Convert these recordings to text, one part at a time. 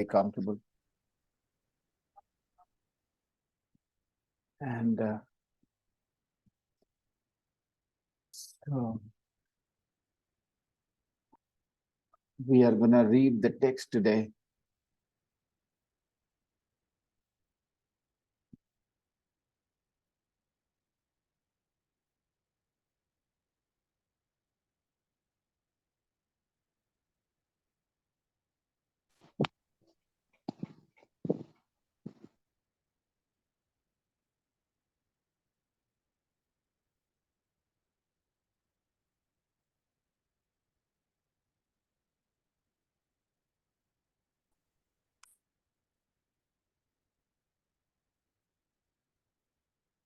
comfortable. And so we are going to read the text today.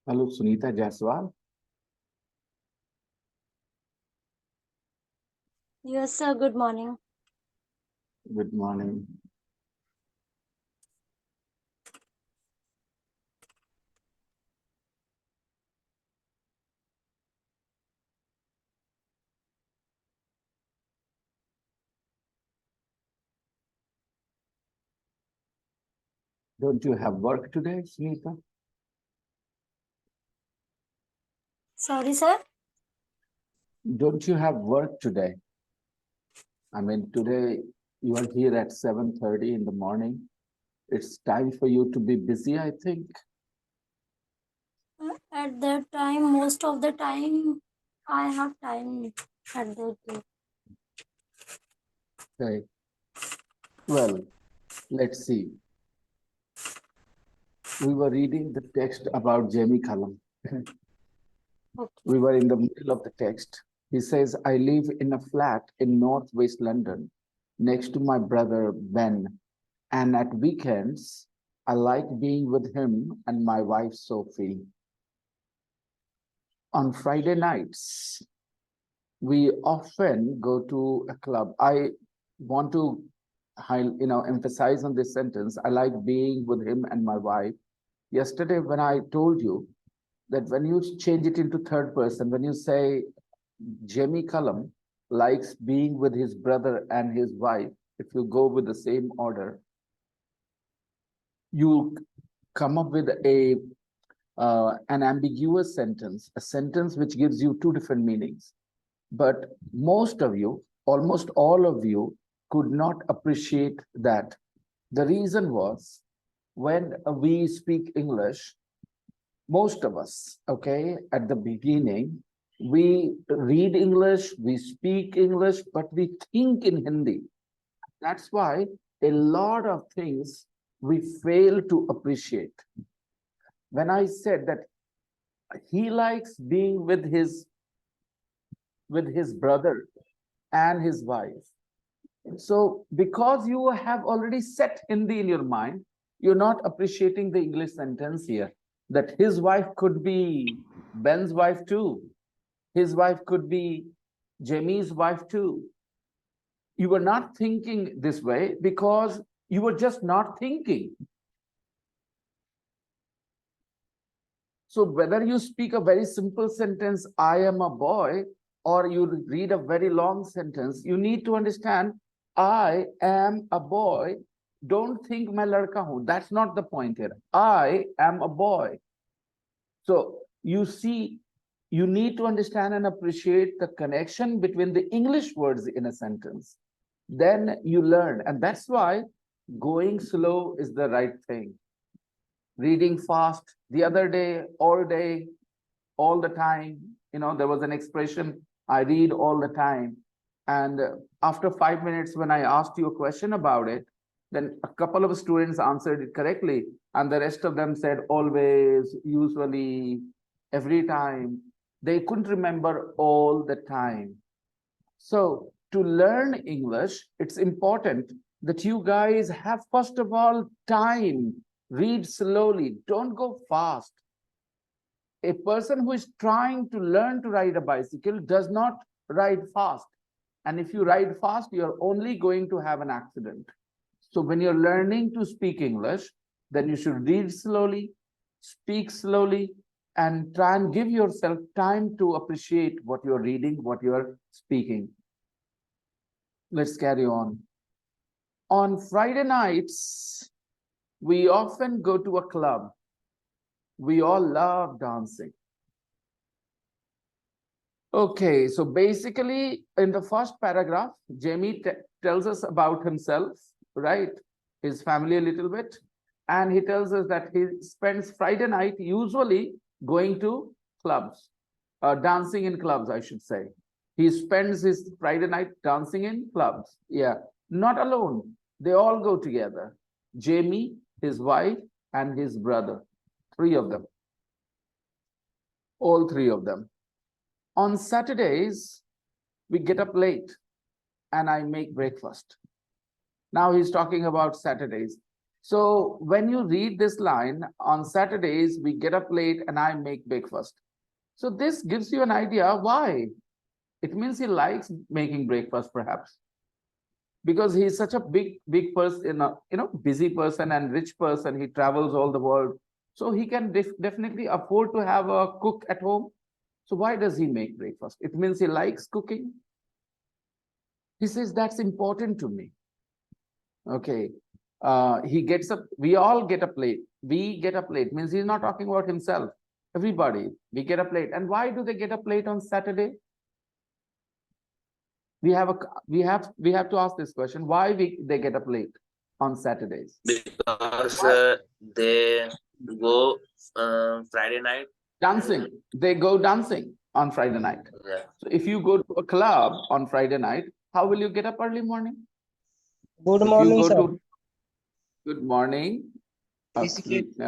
Hello, Sunita Jaiswal. Yes, sir. Good morning. Good morning. Don't you have work today, Sunita? Sorry, sir. Don't you have work today? I mean, today you are here at 7:30 in the morning. It's time for you to be busy, I think. At that time, most of the time, I have time at that day. Okay. Well, let's see. We were reading the text about Jamie Cullum. Okay. We were in the middle of the text. He says, I live in a flat in northwest London next to my brother Ben. And at weekends, I like being with him and my wife Sophie. On Friday nights, we often go to a club. I want to emphasize on this sentence. I like being with him and my wife. Yesterday, when I told you that when you change it into third person, when you say Jamie Cullum likes being with his brother and his wife, if you go with the same order, you come up with an ambiguous sentence, a sentence which gives you two different meanings. But most of you, almost all of you, could not appreciate that. The reason was when we speak English, most of us, okay, at the beginning, we read English, we speak English, but we think in Hindi. That's why a lot of things we fail to appreciate. When I said that he likes being with his brother and his wife. So because you have already set Hindi in your mind, you're not appreciating the English sentence here, that his wife could be Ben's wife too. His wife could be Jamie's wife too. You were not thinking this way because you were just not thinking. So whether you speak a very simple sentence, I am a boy, or you read a very long sentence, you need to understand, I am a boy. Don't think main ladka hu. That's not the point here. I am a boy. So you see, you need to understand and appreciate the connection between the English words in a sentence. Then you learn. And that's why going slow is the right thing. Reading fast the other day, all day, all the time. There was an expression, I read all the time. And after 5 minutes, when I asked you a question about it, then a couple of students answered it correctly. And the rest of them said always, usually, every time. They couldn't remember all the time. So to learn English, it's important that you guys have, first of all, time. Read slowly. Don't go fast. A person who is trying to learn to ride a bicycle does not ride fast. And if you ride fast, you're only going to have an accident. So when you're learning to speak English, then you should read slowly, speak slowly, and try and give yourself time to appreciate what you're reading, what you're speaking. Let's carry on. On Friday nights, we often go to a club. We all love dancing. Okay, so basically in the first paragraph, Jamie tells us about himself, right? His family a little bit. And he tells us that he spends Friday night usually going to clubs, dancing in clubs, I should say. He spends his Friday night dancing in clubs. Yeah, not alone. They all go together. Jamie, his wife, and his brother. Three of them. All three of them. On Saturdays, we get up late and I make breakfast. Now he's talking about Saturdays. So when you read this line, on Saturdays, we get up late and I make breakfast. So this gives you an idea why. It means he likes making breakfast, perhaps. Because he's such a big person, busy person and rich person. He travels all the world. So he can definitely afford to have a cook at home. So why does he make breakfast? It means he likes cooking. He says, that's important to me. Okay. He gets up, we all get up late. We get up late, means he's not talking about himself. Everybody, we get up late. And why do they get up late on Saturday? We have to ask this question. Why they get up late on Saturdays? Because they go Friday night dancing. They go dancing on Friday night. Yeah. So if you go to a club on Friday night, how will you get up early morning? Good morning, sir. Good morning, Rishikesh.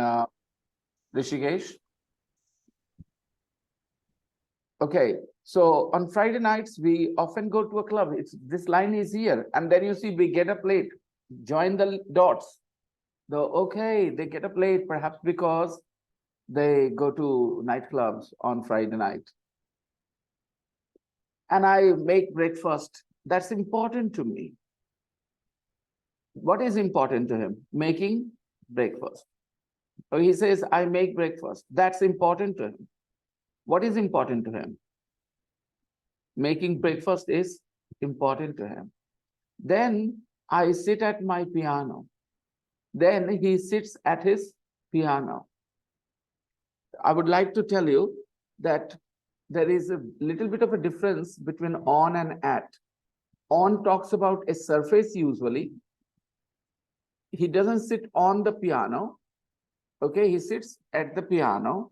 Okay, so on Friday nights, we often go to a club. This line is here. And then you see we get up late. Join the dots. Okay, they get up late, perhaps because they go to nightclubs on Friday night. And I make breakfast. That's important to me. What is important to him? Making breakfast. So he says, I make breakfast. That's important to him. What is important to him? Making breakfast is important to him. Then I sit at my piano. Then he sits at his piano. I would like to tell you that there is a little bit of a difference between on and at. On talks about a surface usually. He doesn't sit on the piano. Okay, he sits at the piano.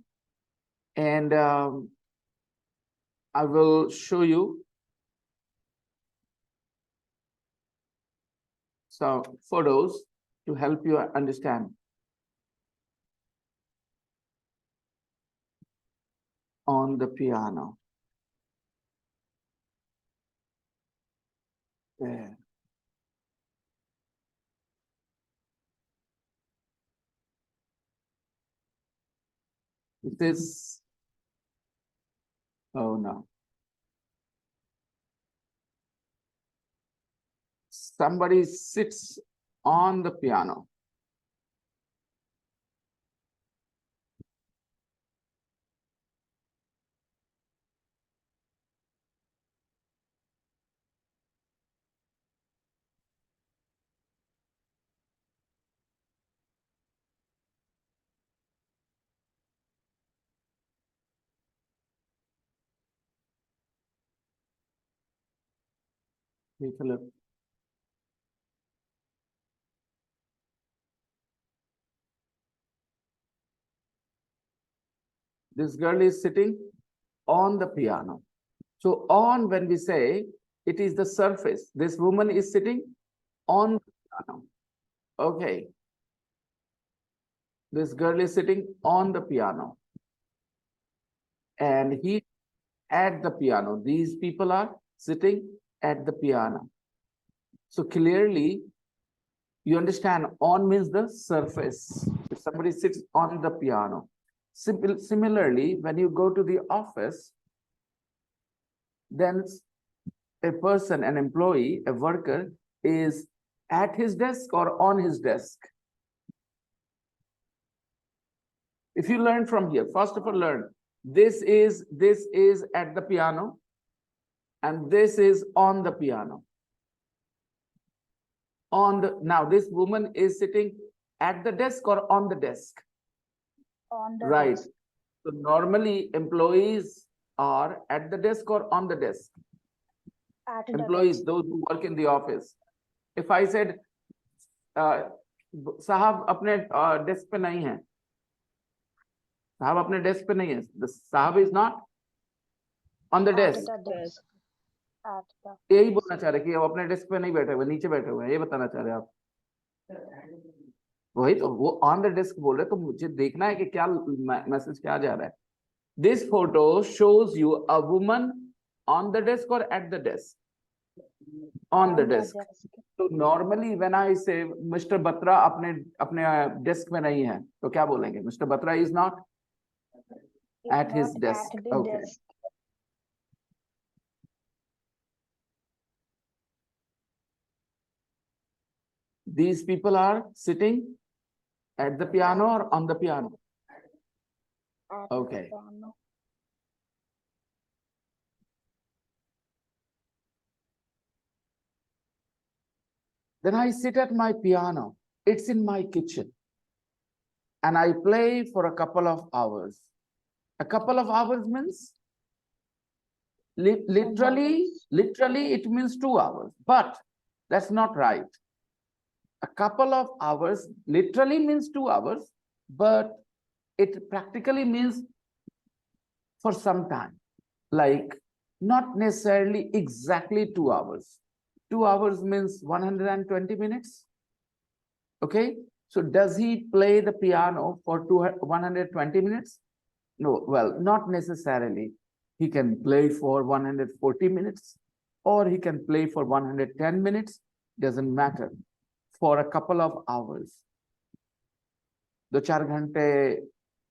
And I will show you some photos to help you understand. On the piano. There. It is, oh no. Somebody sits on the piano. Take a look. This girl is sitting on the piano. So on, when we say, it is the surface. This woman is sitting on the piano. Okay. This girl is sitting on the piano. And he at the piano. These people are sitting at the piano. So clearly, you understand, on means the surface. If somebody sits on the piano. Similarly, when you go to the office, then a person, an employee, a worker is at his desk or on his desk. If you learn from here, first of all, learn this is at the piano and this is on the piano. On the, now this woman is sitting at the desk or on the desk? On the Right. desk. So normally employees are at the desk or on the desk? At the Employees, desk. those who work in the office. If I said, साहब अपने desk पे नहीं है, साहब अपने desk पे नहीं है, the साहब is not on the At desk. the desk. At the यही बोलना चाह रहे कि वो अपने डेस्क पे नहीं बैठे हुए, नीचे बैठे हुए हैं, ये बताना चाह रहे आप? वही तो, वो ऑन द डेस्क बोल रहे, तो मुझे देखना है कि क्या मैसेज क्या जा रहा है. This photo shows you a woman on the desk और at the desk? On the desk. तो normally when I say mister Batra अपने अपने डेस्क में नहीं है, तो क्या बोलेंगे? Mister Batra is not at his not desk. At the Okay. desk. These people are sitting at the piano or on the piano? At Okay. the piano. Then I sit at my piano. It's in my kitchen. And I play for a couple of hours. A couple of hours means literally it means 2 hours, but that's not right. A couple of hours literally means 2 hours, but it practically means for some time, like not necessarily exactly 2 hours. 2 hours means 120 minutes. Okay, so does he play the piano for 120 minutes? No, well, not necessarily. He can play for 140 minutes, or he can play for 110 minutes, doesn't matter, for a couple of hours. Do 4 ghante,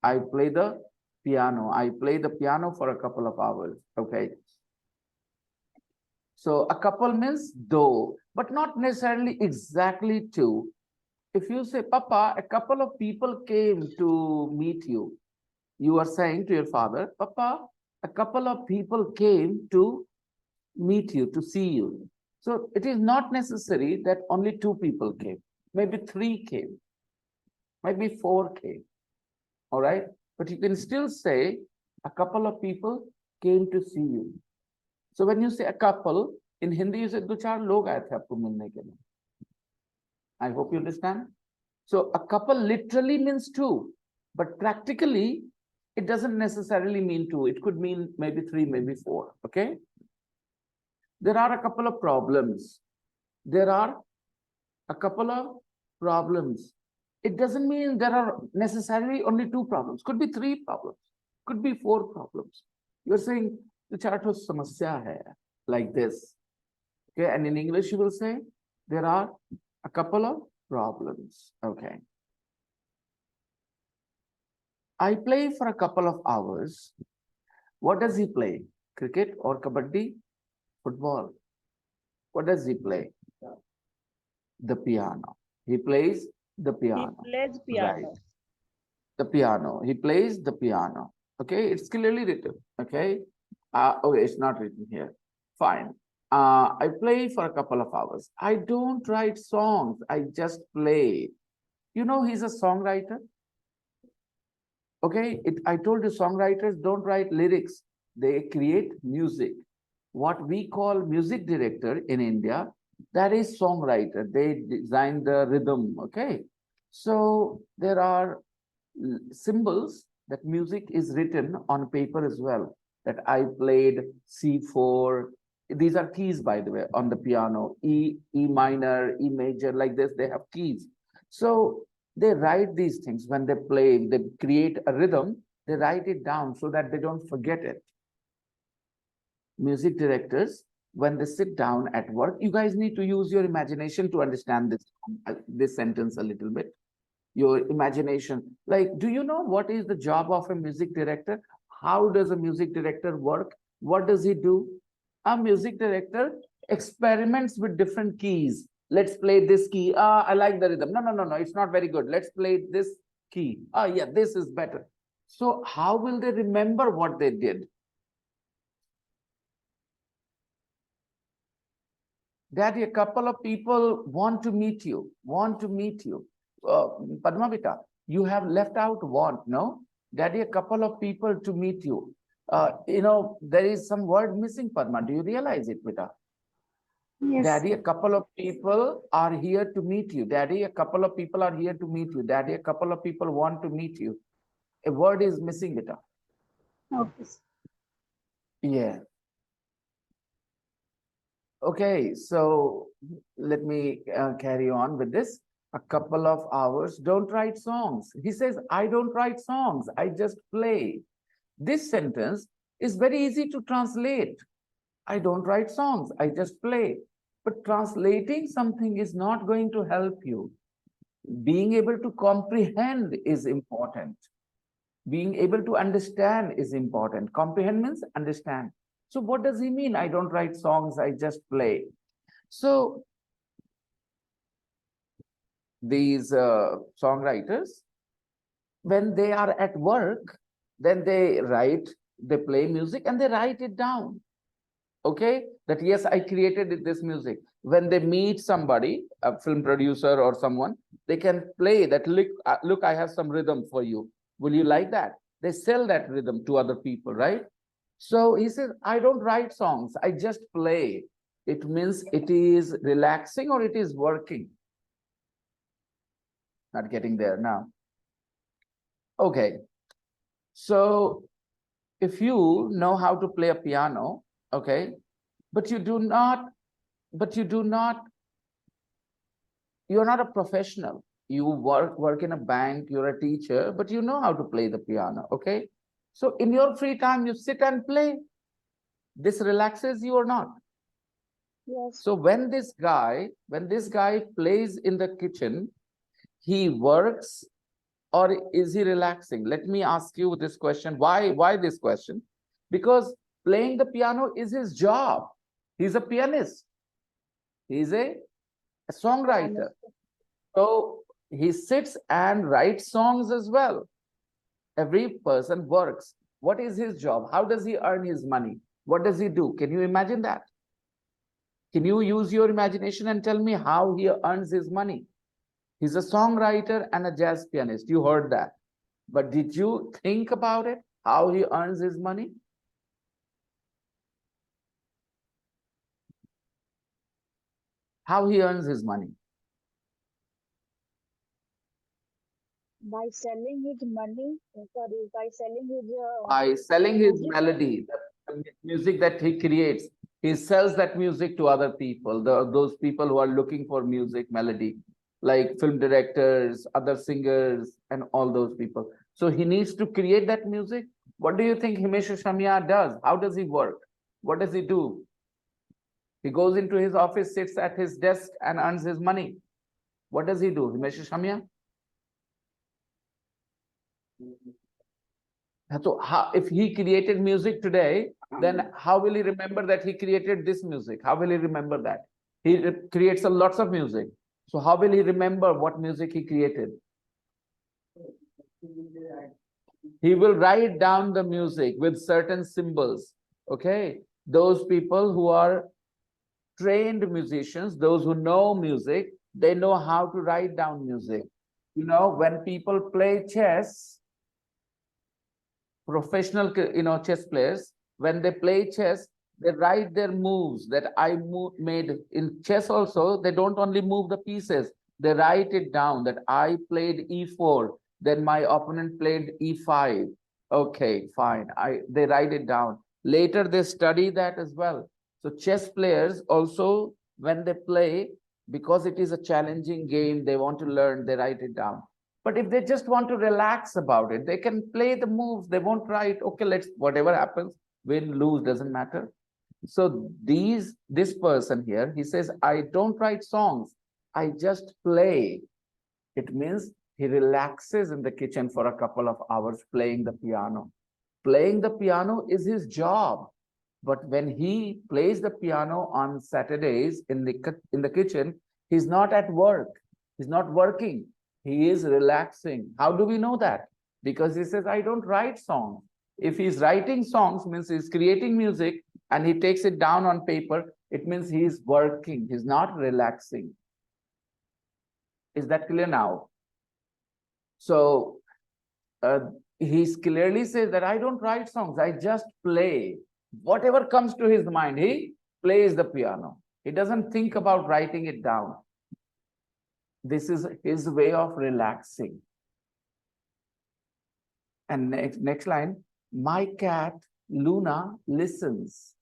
I play the piano. I play the piano for a couple of hours, okay? So a couple means though, but not necessarily exactly 2. If you say, Papa, a couple of people came to meet you, you are saying to your father, Papa, a couple of people came to meet you, to see you. So it is not necessary that only 2 people came. Maybe 3 came. Maybe 4 came. All right. But you can still say a couple of people came to see you. So when you say a couple, in Hindi you say, do 4 log aaye the aapko milne ke liye. I hope you understand. So a couple literally means 2, but practically it doesn't necessarily mean 2. It could mean maybe 3, maybe 4. Okay. There are a couple of problems. There are a couple of problems. It doesn't mean there are necessarily only 2 problems. Could be 3 problems. Could be 4 problems. You're saying the chart of samasya hai, like this. Okay. And in English, you will say there are a couple of problems. Okay. I play for a couple of hours. What does he play? Cricket or kabaddi? Football. What does he play? The piano. He plays the piano. He plays piano. Right. The piano. He plays the piano. Okay, it's clearly written. Okay. Okay, it's not written here. Fine. I play for a couple of hours. I don't write songs. I just play. You know, he's a songwriter. Okay, I told you songwriters don't write lyrics. They create music. What we call music director in India, that is songwriter. They design the rhythm, okay? So there are symbols that music is written on paper as well, that I played C4. These are keys, by the way, on the piano. E minor, E major, like this, they have keys. So they write these things when they play, they create a rhythm, they write it down so that they don't forget it. Music directors, when they sit down at work, you guys need to use your imagination to understand this sentence a little bit. Your imagination. Like, do you know what is the job of a music director? How does a music director work? What does he do? A music director experiments with different keys. Let's play this key. I like the rhythm. No, it's not very good. Let's play this key. Yeah, this is better. So how will they remember what they did? Daddy, a couple of people want to meet you, want to meet you. Padmavita, you have left out want, no? Daddy, a couple of people to meet you. There is some word missing, Padma. Do you realize it, Vita? Yes. Daddy, a couple of people are here to meet you. Daddy, a couple of people are here to meet you. Daddy, a couple of people want to meet you. A word is missing, Vita. Okay. Yeah. Okay, so let me carry on with this. A couple of hours, don't write songs. He says, I don't write songs, I just play. This sentence is very easy to translate. I don't write songs, I just play. But translating something is not going to help you. Being able to comprehend is important. Being able to understand is important. Comprehend means understand. So what does he mean? I don't write songs, I just play. So these songwriters, when they are at work, then they play music and they write it down. Okay, that yes, I created this music. When they meet somebody, a film producer or someone, they can play that. Look, I have some rhythm for you. Will you like that? They sell that rhythm to other people, right? So he says, I don't write songs, I just play. It means it is relaxing or it is working. Not getting there now. Okay. So if you know how to play a piano, okay, but you're not a professional. You work in a bank, you're a teacher, but you know how to play the piano, okay? So in your free time, you sit and play. This relaxes you or not? Yes. So when this guy plays in the kitchen, he works or is he relaxing? Let me ask you this question. Why this question? Because playing the piano is his job. He's a pianist. He's a songwriter. So he sits and writes songs as well. Every person works. What is his job? How does he earn his money? What does he do? Can you imagine that? Can you use your imagination and tell me how he earns his money? He's a songwriter and a jazz pianist. You heard that. But did you think about it? How he earns his money? How he earns his money? By selling his money, sorry, by selling his By selling his music. melody, the music that he creates. He sells that music to other people, those people who are looking for music, melody, like film directors, other singers, and all those people. So he needs to create that music. What do you think Himesh Shamia does? How does he work? What does he do? He goes into his office, sits at his desk, and earns his money. What does he do, Himesh Shamia? So if he created music today, then how will he remember that he created this music? How will he remember that? He creates a lots of music. So how will he remember what music he created? He will write down the music with certain symbols. Okay. Those people who are trained musicians, those who know music, they know how to write down music. You know, when people play chess, professional, chess players, when they play chess, they write their moves that made in chess. Also, they don't only move the pieces, they write it down that I played e4, then my opponent played e5. Okay, fine. They write it down. Later, they study that as well. So chess players also, when they play, because it is a challenging game, they want to learn, they write it down. But if they just want to relax about it, they can play the moves. They won't write, okay, whatever happens, win, lose, doesn't matter. So this person here, he says, I don't write songs, I just play. It means he relaxes in the kitchen for a couple of hours playing the piano. Playing the piano is his job. But when he plays the piano on Saturdays in the kitchen, he's not at work. He's not working. He is relaxing. How do we know that? Because he says, I don't write songs. If he's writing songs, means he's creating music and he takes it down on paper, It means he is working, he's not relaxing. Is that clear now? So he clearly says that I don't write songs, I just play. Whatever comes to his mind, he plays the piano. He doesn't think about writing it down. This is his way of relaxing. And next line, my cat Luna listens.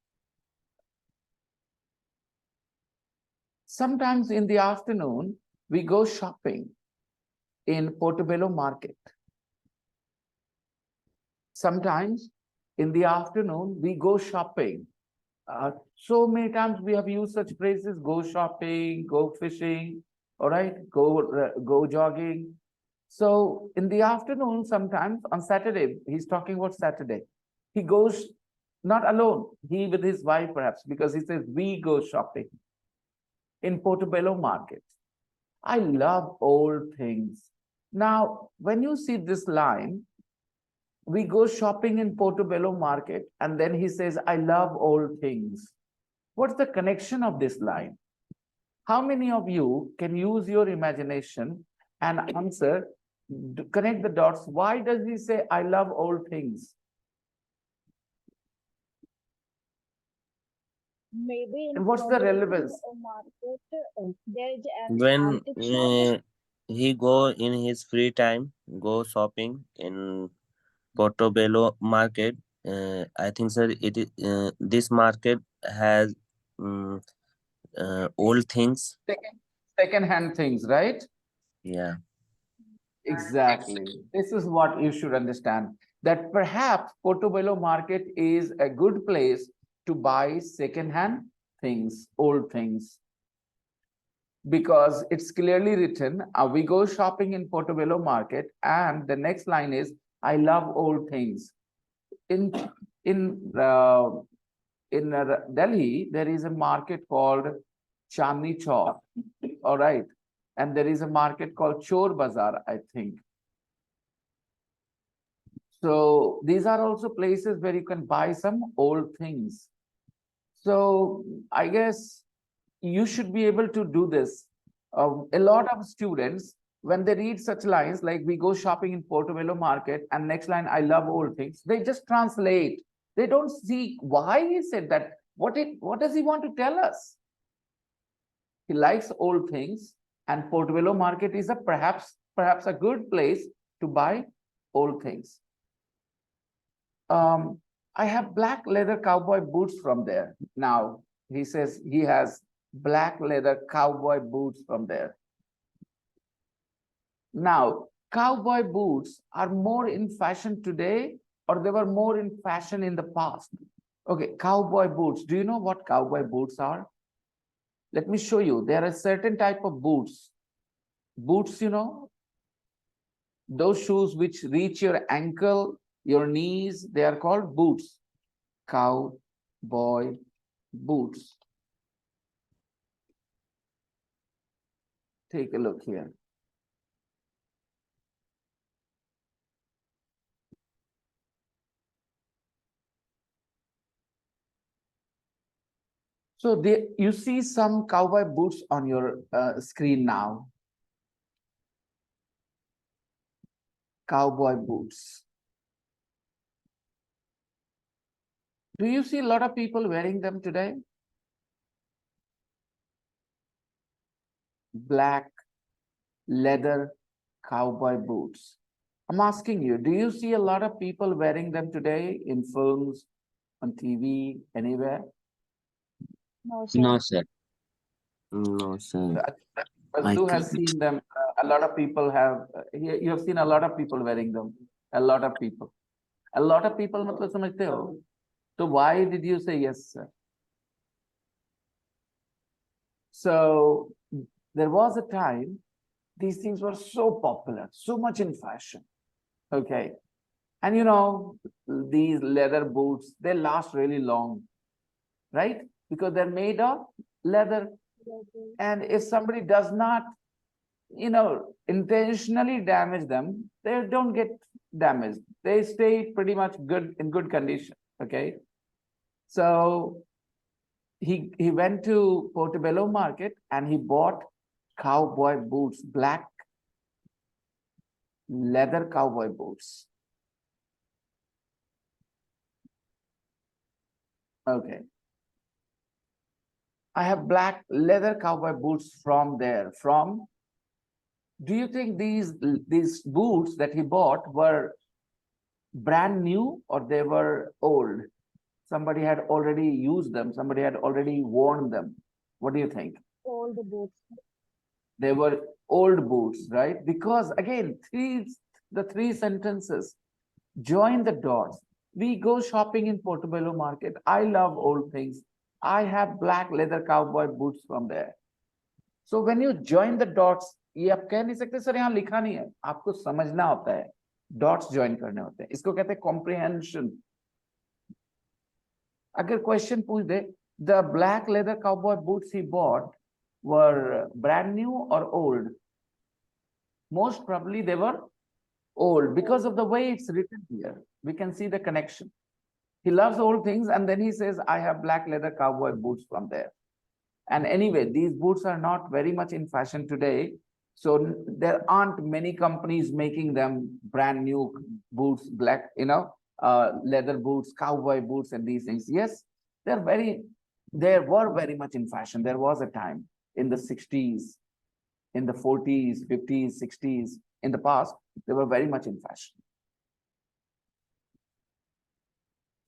Sometimes in the afternoon, we go shopping in Portobello Market. Sometimes in the afternoon, we go shopping. So many times we have used such phrases: go shopping, go fishing, all right, go jogging. So in the afternoon, sometimes on Saturday, he's talking about Saturday, he goes not alone, he with his wife perhaps, because he says we go shopping in Portobello Market. I love old things. Now, when you see this line, we go shopping in Portobello Market, and then he says, I love old things. What's the connection of this line? How many of you can use your imagination and answer, connect the dots? Why does he say, I love old things? Maybe in And what's the relevance? market, there is an When antique shop. he go in his free time, go shopping in Portobello Market. I think, sir, it is this market has um, old things. Second-hand things, right? Yeah. Exactly. This is what you should understand, that perhaps Portobello Market is a good place to buy second-hand things, old things, because it's clearly written, we go shopping in Portobello Market, and the next line is, I love old things. In in uh, Delhi, there is a market called Chandni Chowk, all right, and there is a market called Chor Bazaar, I think. So these are also places where you can buy some old things. So I guess you should be able to do this. A lot of students, when they read such lines like we go shopping in Portobello Market, and next line, I love old things, they just translate. They don't see why he said that. What does he want to tell us? He likes old things, and Portobello Market is a perhaps a good place to buy old things. I have black leather cowboy boots from there. Now, he says he has black leather cowboy boots from there. Now, cowboy boots are more in fashion today, or they were more in fashion in the past? Okay, cowboy boots. Do you know what cowboy boots are? Let me show you. There are a certain type of boots. Boots, you know, those shoes which reach your ankle, your knees, they are called boots. Cowboy boots. Take a look here. So you see some cowboy boots on your screen now. Cowboy boots. Do you see a lot of people wearing them today? Black leather cowboy boots. I'm asking you, do you see a lot of people wearing them today in films, on TV, anywhere? No, sir. No, sir. No, sir. Who has seen them? A lot of people have. You have seen a lot of people wearing them. A lot of people. A lot of people, मतलब समझते हो? So why did you say yes, sir? So there was a time these things were so popular, so much in fashion. Okay. And you know, these leather boots, they last really long, right? Because they're made of leather. And if somebody does not, you know, intentionally damage them, they don't get damaged. They stay pretty much good, in good condition. Okay. So he went to Portobello Market and he bought cowboy boots, black leather cowboy boots. Okay. I have black leather cowboy boots from there. Do you think these boots that he bought were brand new or they were old? Somebody had already used them. Somebody had already worn them. What do you think? All the books. They were old boots, right? Because again, the three sentences, join the dots. We go shopping in Portobello Market. I love old things. I have black leather cowboy boots from there. So when you join the dots, ये आप कह नहीं सकते sir यहाँ लिखा नहीं है, आपको समझना होता है, डॉट्स ज्वाइन करने होते हैं, इसको कहते हैं कॉम्प्रिहेंशन. अगर क्वेश्चन पूछ दे, the black leather cowboy boots he bought were brand new or old? Most probably they were old because of the way it's written here. We can see the connection. He loves old things and then he says, I have black leather cowboy boots from there. And anyway, these boots are not very much in fashion today. So there aren't many companies making them brand new boots, black, leather boots, cowboy boots, and these things. Yes, they were very much in fashion. There was a time in the 60s, in the 40s, 50s, 60s, in the past, they were very much in fashion.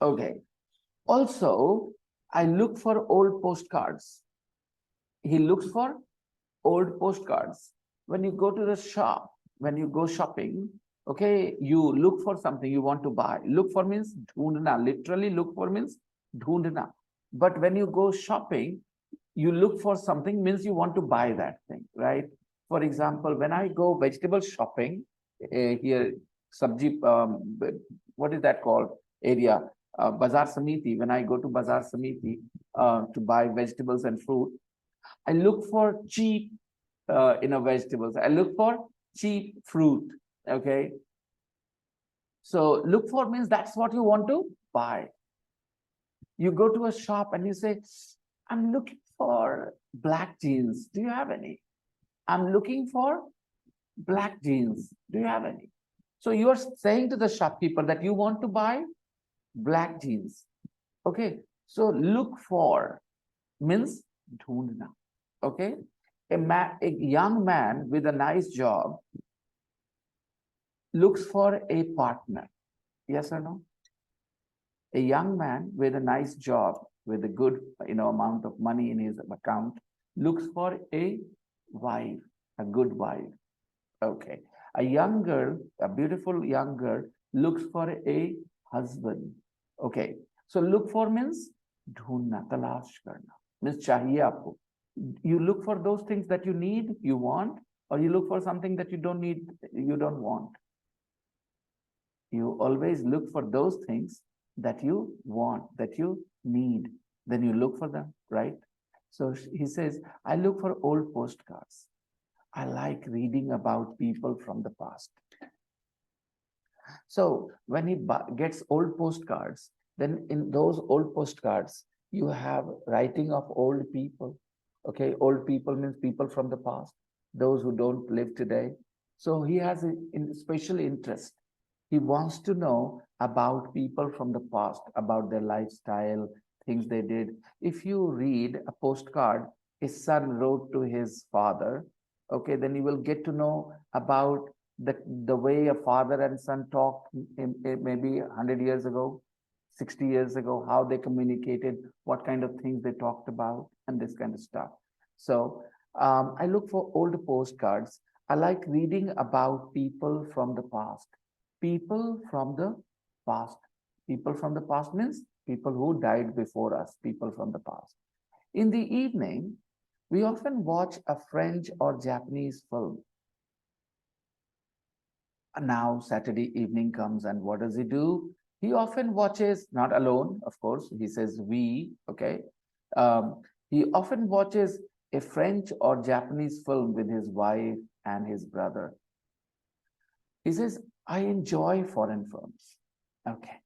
Okay. Also, I look for old postcards. He looks for old postcards. When you go to the shop, when you go shopping, okay, you look for something you want to buy. Look for means dhundna. Literally, look for means dhundna. But when you go shopping, you look for something means you want to buy that thing, right? For example, when I go vegetable shopping, here, sabji, what is that called? Area, Bazar Samiti. When I go to Bazar Samiti to buy vegetables and fruit, I look for cheap vegetables. I look for cheap fruit. Okay. So look for means that's what you want to buy. You go to a shop and you say, I'm looking for black jeans. Do you have any? I'm looking for black jeans. Do you have any? So you are saying to the shopkeeper that you want to buy black jeans. Okay. So look for means dhundna. Okay. A young man with a nice job looks for a partner. Yes or no? A young man with a nice job, with a good amount of money in his account, looks for a wife, a good wife. Okay. A young girl, a beautiful young girl, looks for a husband. Okay. So look for means dhundna, talash karna. Means chahiye aapko. You look for those things that you need, you want, or you look for something that you don't need, you don't want. You always look for those things that you want, that you need. Then you look for them, right? So he says, I look for old postcards. I like reading about people from the past. So when he gets old postcards, then in those old postcards, you have writing of old people. Okay, old people means people from the past, those who don't live today. So he has a special interest. He wants to know about people from the past, about their lifestyle, things they did. If you read a postcard his son wrote to his father, okay, then you will get to know about the way a father and son talked maybe 100 years ago, 60 years ago, how they communicated, what kind of things they talked about, and this kind of stuff. So I look for old postcards. I like reading about people from the past. People from the past. People from the past means people who died before us, people from the past. In the evening, we often watch a French or Japanese film. Now Saturday evening comes and what does he do? He often watches, not alone, of course, he says we, okay. He often watches a French or Japanese film with his wife and his brother. He says, I enjoy foreign films. Okay.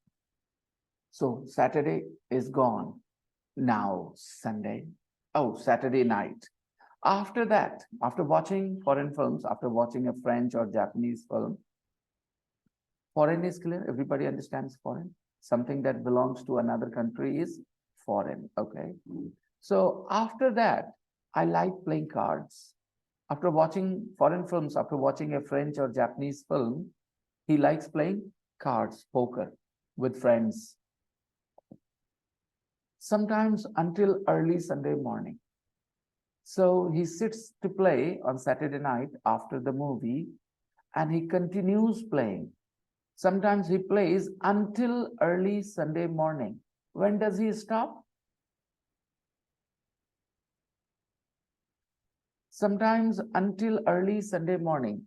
So Saturday is gone. Now Sunday. Oh, Saturday night. After that, after watching foreign films, after watching a French or Japanese film, foreign is clear. Everybody understands foreign. Something that belongs to another country is foreign. Okay. So after that, I like playing cards. After watching foreign films, after watching a French or Japanese film, he likes playing cards, poker with friends. Sometimes until early Sunday morning. So he sits to play on Saturday night after the movie and he continues playing. Sometimes he plays until early Sunday morning. When does he stop? Sometimes until early Sunday morning.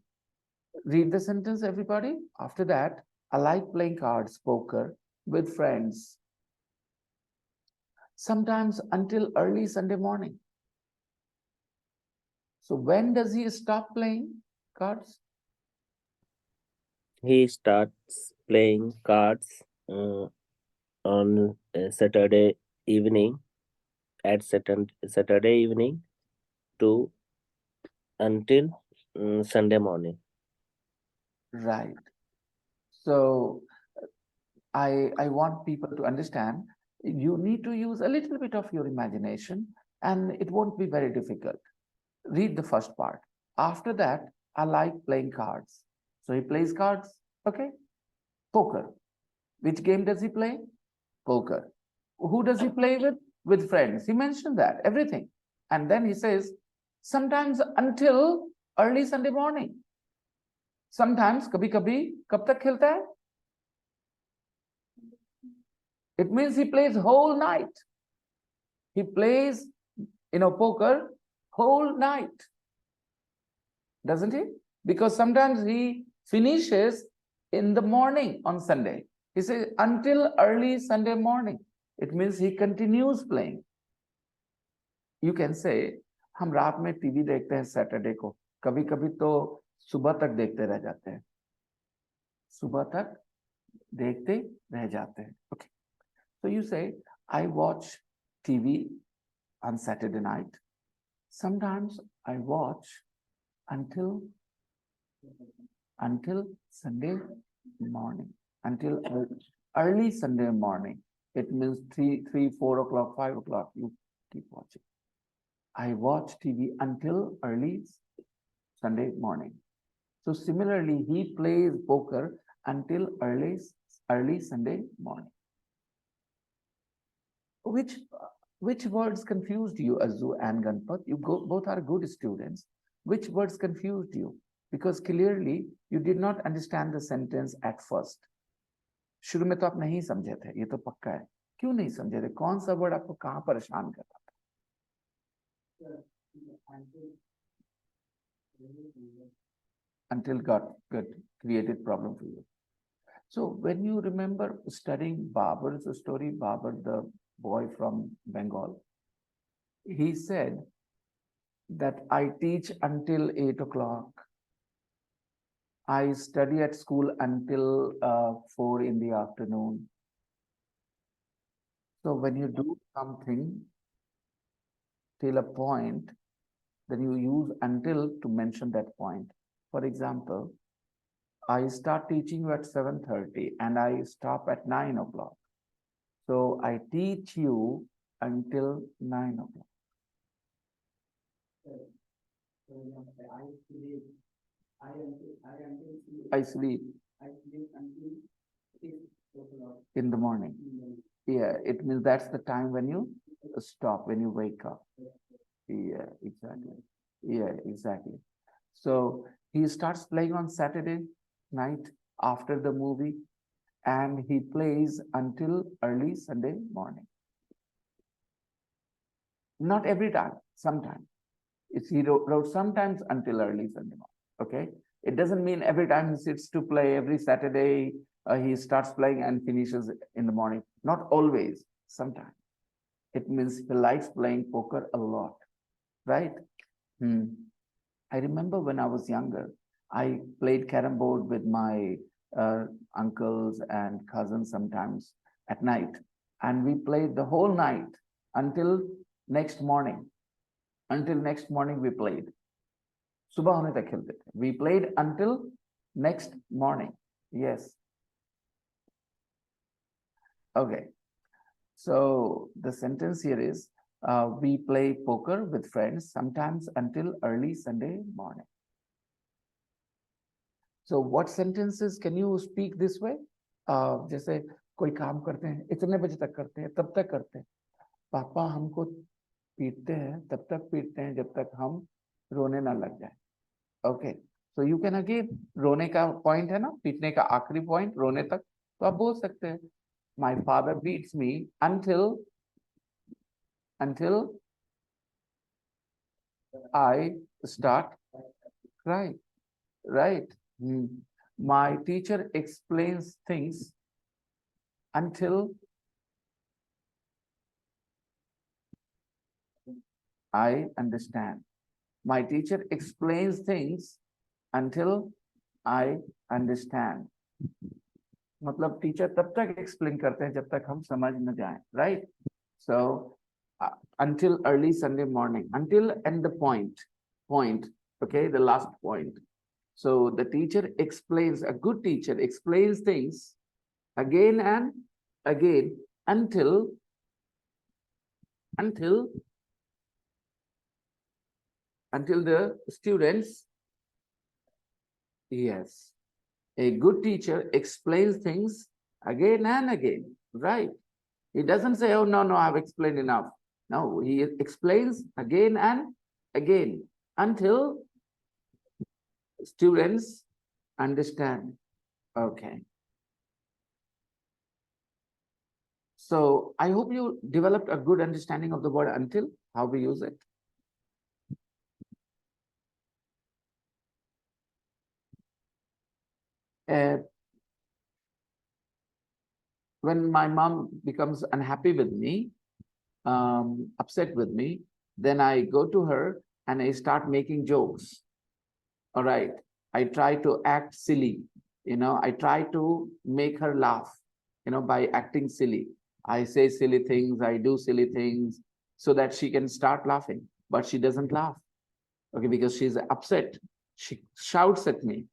Read the sentence, everybody. After that, I like playing cards, poker with friends. Sometimes until early Sunday morning. So when does he stop playing cards? He starts playing cards on Saturday evening, at Saturday evening to until Sunday morning. Right. So I want people to understand you need to use a little bit of your imagination and it won't be very difficult. Read the first part. After that, I like playing cards. So he plays cards. Okay. Poker. Which game does he play? Poker. Who does he play with? With friends. He mentioned that, everything. And then he says, sometimes until early Sunday morning. Sometimes, kabhi kabhi, kab tak khelta hai? It means he plays whole night. He plays, poker whole night. Doesn't he? Because sometimes he finishes in the morning on Sunday. He says until early Sunday morning. It means he continues playing. You can say, हम रात में TV देखते हैं Saturday को, कभी कभी तो सुबह तक देखते रह जाते हैं, सुबह तक देखते रह जाते हैं. Okay. So you say, I watch TV on Saturday night. Sometimes I watch until Sunday morning, until early Sunday morning. It means 4 o'clock, 5 o'clock. You keep watching. I watch TV until early Sunday morning. So similarly, he plays poker until early Sunday morning. Which words confused you, Azu and Ganpat? Both are good students. Which words confused you? Because clearly you did not understand the sentence at first. शुरू में तो आप नहीं समझे थे, ये तो पक्का है. क्यों नहीं समझे थे? कौन सा वर्ड आपको कहाँ परेशान कर रहा था? Until got created problem for you. So when you remember studying Babar's story, Babar, the boy from Bengal, he said that I teach until 8 o'clock. I study at school until 4 in the afternoon. So when you do something till a point, then you use until to mention that point. For example, I start teaching you at 7:30 and I stop at 9 o'clock. So I teach you until 9 o'clock. I sleep in the morning. Yeah, it means that's the time when you stop, when you wake up. Yeah, exactly. Yeah, exactly. So he starts playing on Saturday night after the movie and he plays until early Sunday morning. Not every time, sometimes. He wrote sometimes until early Sunday morning. Okay. It doesn't mean every time he sits to play, every Saturday he starts playing and finishes in the morning. Not always, sometimes. It means he likes playing poker a lot, right? I remember when I was younger, I played carom board with my uncles and cousins sometimes at night. And we played the whole night until next morning. Until next morning we played. सुबह होने तक खेलते थे. We played until next morning. Yes. Okay. So the sentence here is, we play poker with friends sometimes until early Sunday morning. So what sentences can you speak this way? जैसे कोई काम करते हैं, इतने बजे तक करते हैं, तब तक करते हैं. पापा हमको पीटते हैं, तब तक पीटते हैं जब तक हम रोने ना लग जाए. Okay. So you can again, रोने का point है ना, पीटने का आखिरी point रोने तक, तो आप बोल सकते हैं, my father beats me until I start crying. Right. My teacher explains things until I understand. My teacher explains things until I understand. मतलब टीचर तब तक एक्सप्लेन करते हैं जब तक हम समझ न जाएं, right? So until early Sunday morning, until and the point, okay, the last point. So the teacher explains, a good teacher explains things again and again until the students, yes, a good teacher explains things again and again, right? He doesn't say, oh, no, I've explained enough. No, he explains again and again until students understand. Okay. So I hope you developed a good understanding of the word until, how we use it. When my mom becomes unhappy with me, upset with me, then I go to her and I start making jokes. All right. I try to act silly. I try to make her laugh, by acting silly. I say silly things, I do silly things so that she can start laughing, but she doesn't laugh. Okay, because she's upset. She shouts at me.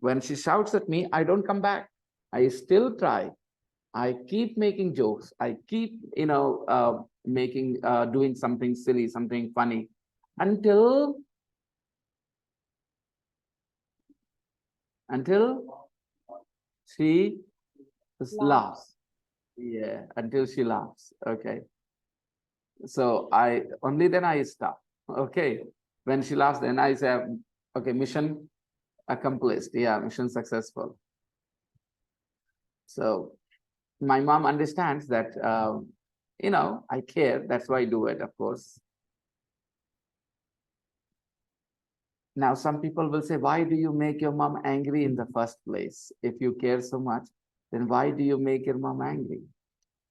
When she shouts at me, I don't come back. I still try. I keep making jokes. I keep, doing something silly, something funny until she laughs. Yeah, until she laughs. Okay. So then I stop. Okay. When she laughs, then I say, okay, mission accomplished. Yeah, mission successful. So my mom understands that, I care. That's why I do it, of course. Now, some people will say, why do you make your mom angry in the first place? If you care so much, then why do you make your mom angry?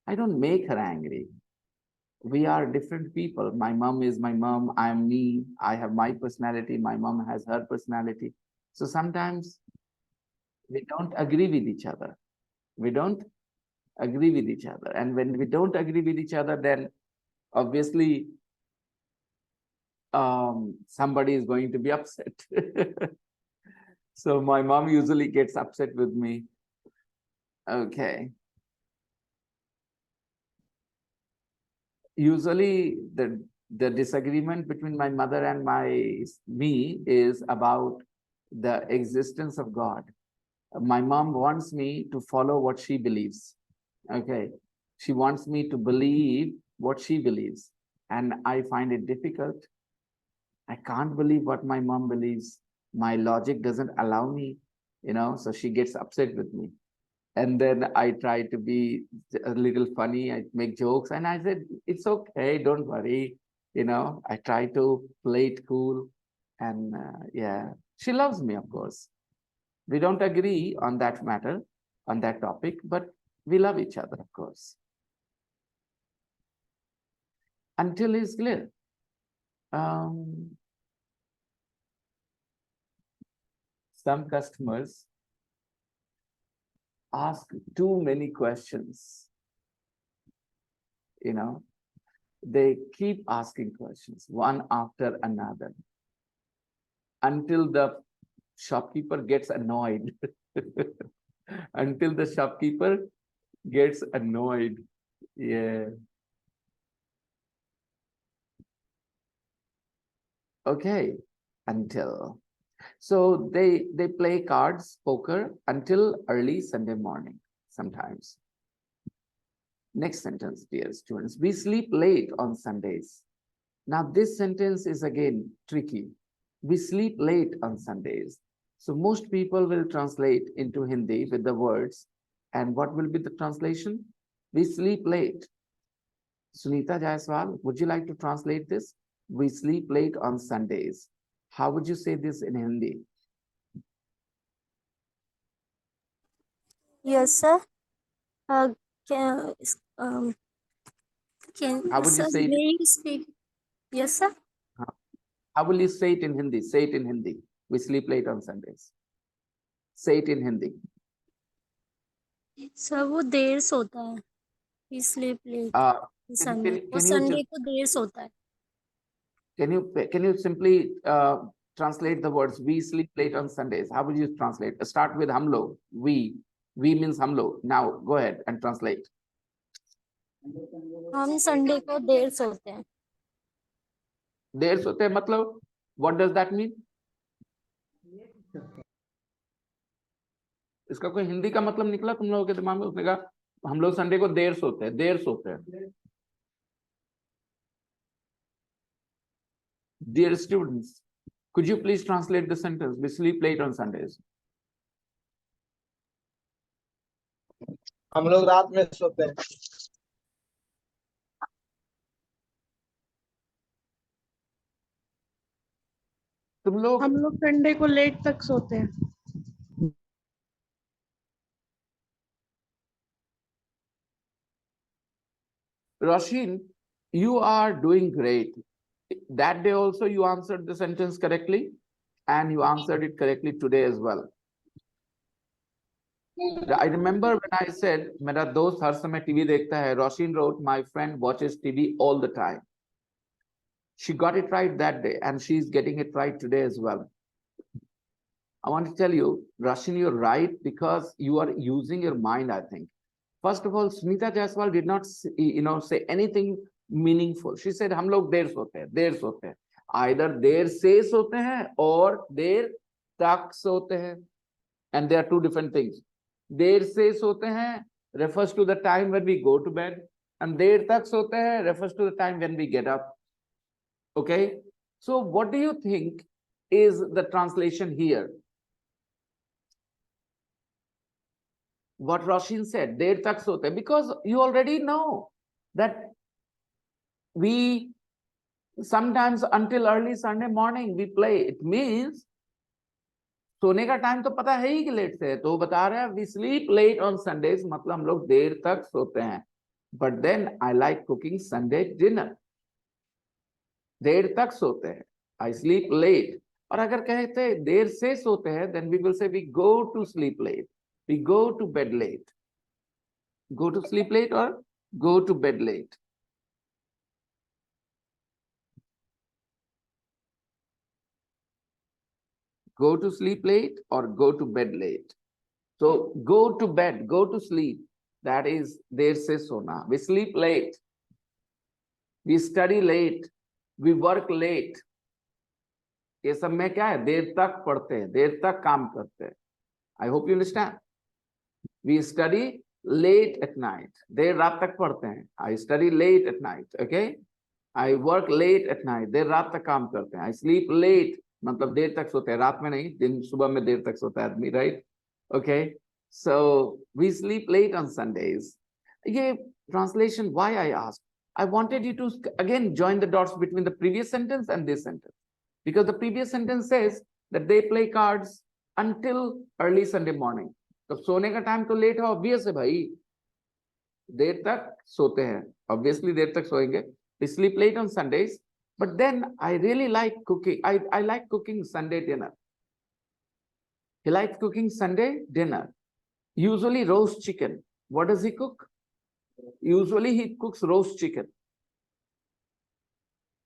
I don't make her angry. We are different people. My mom is my mom. I'm me. I have my personality. My mom has her personality. So sometimes we don't agree with each other. We don't agree with each other. And when we don't agree with each other, then obviously somebody is going to be upset. So my mom usually gets upset with me. Okay. Usually the disagreement between my mother and me is about the existence of God. My mom wants me to follow what she believes. Okay. She wants me to believe what she believes. And I find it difficult. I can't believe what my mom believes. My logic doesn't allow me, so she gets upset with me. And then I try to be a little funny. I make jokes and I said, it's okay, don't worry. I try to play it cool. And yeah, she loves me, of course. We don't agree on that matter, on that topic, but we love each other, of course. Until is clear. Some customers ask too many questions. They keep asking questions one after another until the shopkeeper gets annoyed. Until the shopkeeper gets annoyed. Yeah. Okay. Until. So they play cards, poker until early Sunday morning sometimes. Next sentence, dear students. We sleep late on Sundays. Now this sentence is again tricky. We sleep late on Sundays. So most people will translate into Hindi with the words. And what will be the translation? We sleep late. Sunita Jaiswal, would you like to translate this? We sleep late on Sundays. How would you say this in Hindi? Yes, sir. Can, um, How would you sir, say it? may you speak? Yes, sir. How will you say it in Hindi? Say it in Hindi. We sleep late on Sundays. Say it in Hindi. Sir वो देर सोता है. He sleep late. Uh, Sunday. वो can you Sunday just को देर सोता है. can you simply translate the words we sleep late on Sundays? How would you translate? Start with hum log. We means hum log. Now go ahead and translate. हम Sunday को देर सोते हैं. देर सोते हैं मतलब what does that mean? इसका कोई हिंदी का मतलब निकला तुम लोगों के दिमाग में? उसने कहा हम लोग संडे को देर सोते हैं. देर सोते हैं. Dear students, could you please translate the sentence? We sleep late on Sundays. हम लोग रात में सोते हैं. तुम लोग हम लोग संडे को लेट तक सोते हैं. Roshin, you are doing great. That day also you answered the sentence correctly and you answered it correctly today as well. I remember when I said, मेरा दोस्त हर समय टीवी देखता है. Roshin wrote, my friend watches TV all the time. She got it right that day and she's getting it right today as well. I want to tell you, Roshin, you're right because you are using your mind, I think. First of all, Sunita Jaiswal did not, say anything meaningful. She said, हम लोग देर सोते हैं, देर सोते हैं. Either देर से सोते हैं or देर तक सोते हैं. And there are two different things. देर से सोते हैं refers to the time when we go to bed. And देर तक सोते हैं refers to the time when we get up. Okay? So what do you think is the translation here? What Roshin said, देर तक सोते हैं, because you already know that we sometimes until early Sunday morning we play. It means सोने का time तो पता है ही कि late से है. तो बता रहा है we sleep late on Sundays मतलब हम लोग देर तक सोते हैं. But then I like cooking Sunday dinner. देर तक सोते हैं. I sleep late. और अगर कहते हैं देर से सोते हैं, then we will say we go to sleep late. We go to bed late. Go to sleep late or go to bed late. Go to sleep late or go to bed late. So go to bed, go to sleep. That is देर से सोना. We sleep late. We study late. We work late. ये सब में क्या है? देर तक पढ़ते हैं, देर तक काम करते हैं. I hope you understand. We study late at night. देर रात तक पढ़ते हैं. I study late at night. Okay? I work late at night. देर रात तक काम करते हैं. I sleep late. मतलब देर तक सोते हैं. रात में नहीं, दिन सुबह में देर तक सोता है आदमी, right? Okay? So we sleep late on Sundays. ये translation, why I asked? I wanted you to again join the dots between the previous sentence and this sentence. Because the previous sentence says that they play cards until early Sunday morning. तो सोने का time तो late है, obvious है भाई. देर तक सोते हैं, obviously देर तक सोएंगे. We sleep late on Sundays, but then I really like cooking. I like cooking Sunday dinner. He likes cooking Sunday dinner. Usually roast chicken. What does he cook? Usually he cooks roast chicken.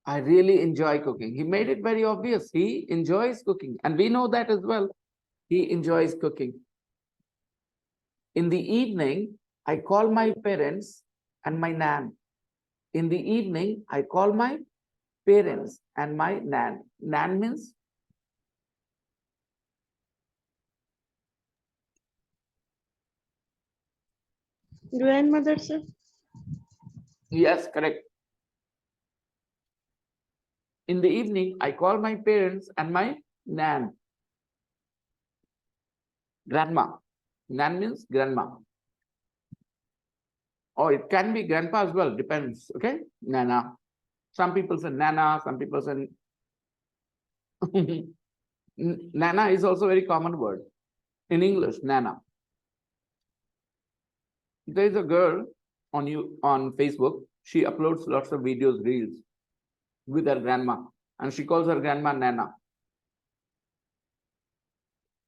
I really enjoy cooking. He made it very obvious. He enjoys cooking. And we know that as well. He enjoys cooking. In the evening, I call my parents and my nan. In the evening, I call my parents and my nan. Nan means Grandmother, sir. yes, correct. In the evening, I call my parents and my nan. Grandma. Nan means grandma. Or it can be grandpa as well, depends. Okay, Nana. Some people say Nana, some people say Nana is also a very common word in English, Nana. There is a girl on Facebook. She uploads lots of videos, reels with her grandma, and she calls her grandma Nana.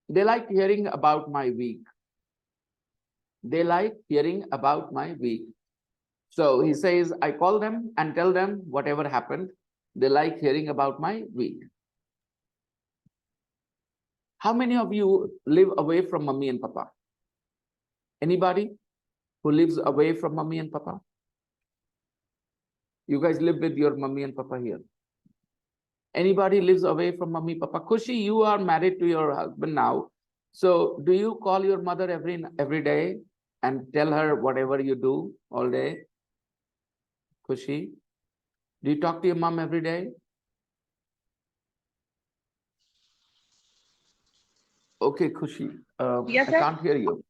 They like hearing about my week. They like hearing about my week. So he says, I call them and tell them whatever happened. They like hearing about my week. How many of you live away from mommy and papa? Anybody who lives away from mommy and papa? You guys live with your mommy and papa here. Anybody lives away from mommy, papa? Kushi, you are married to your husband now. So do you call your mother every day and tell her whatever you do all day? Kushi, do you talk to your mom every day? Okay, Kushi, Yes, I sir. can't hear you.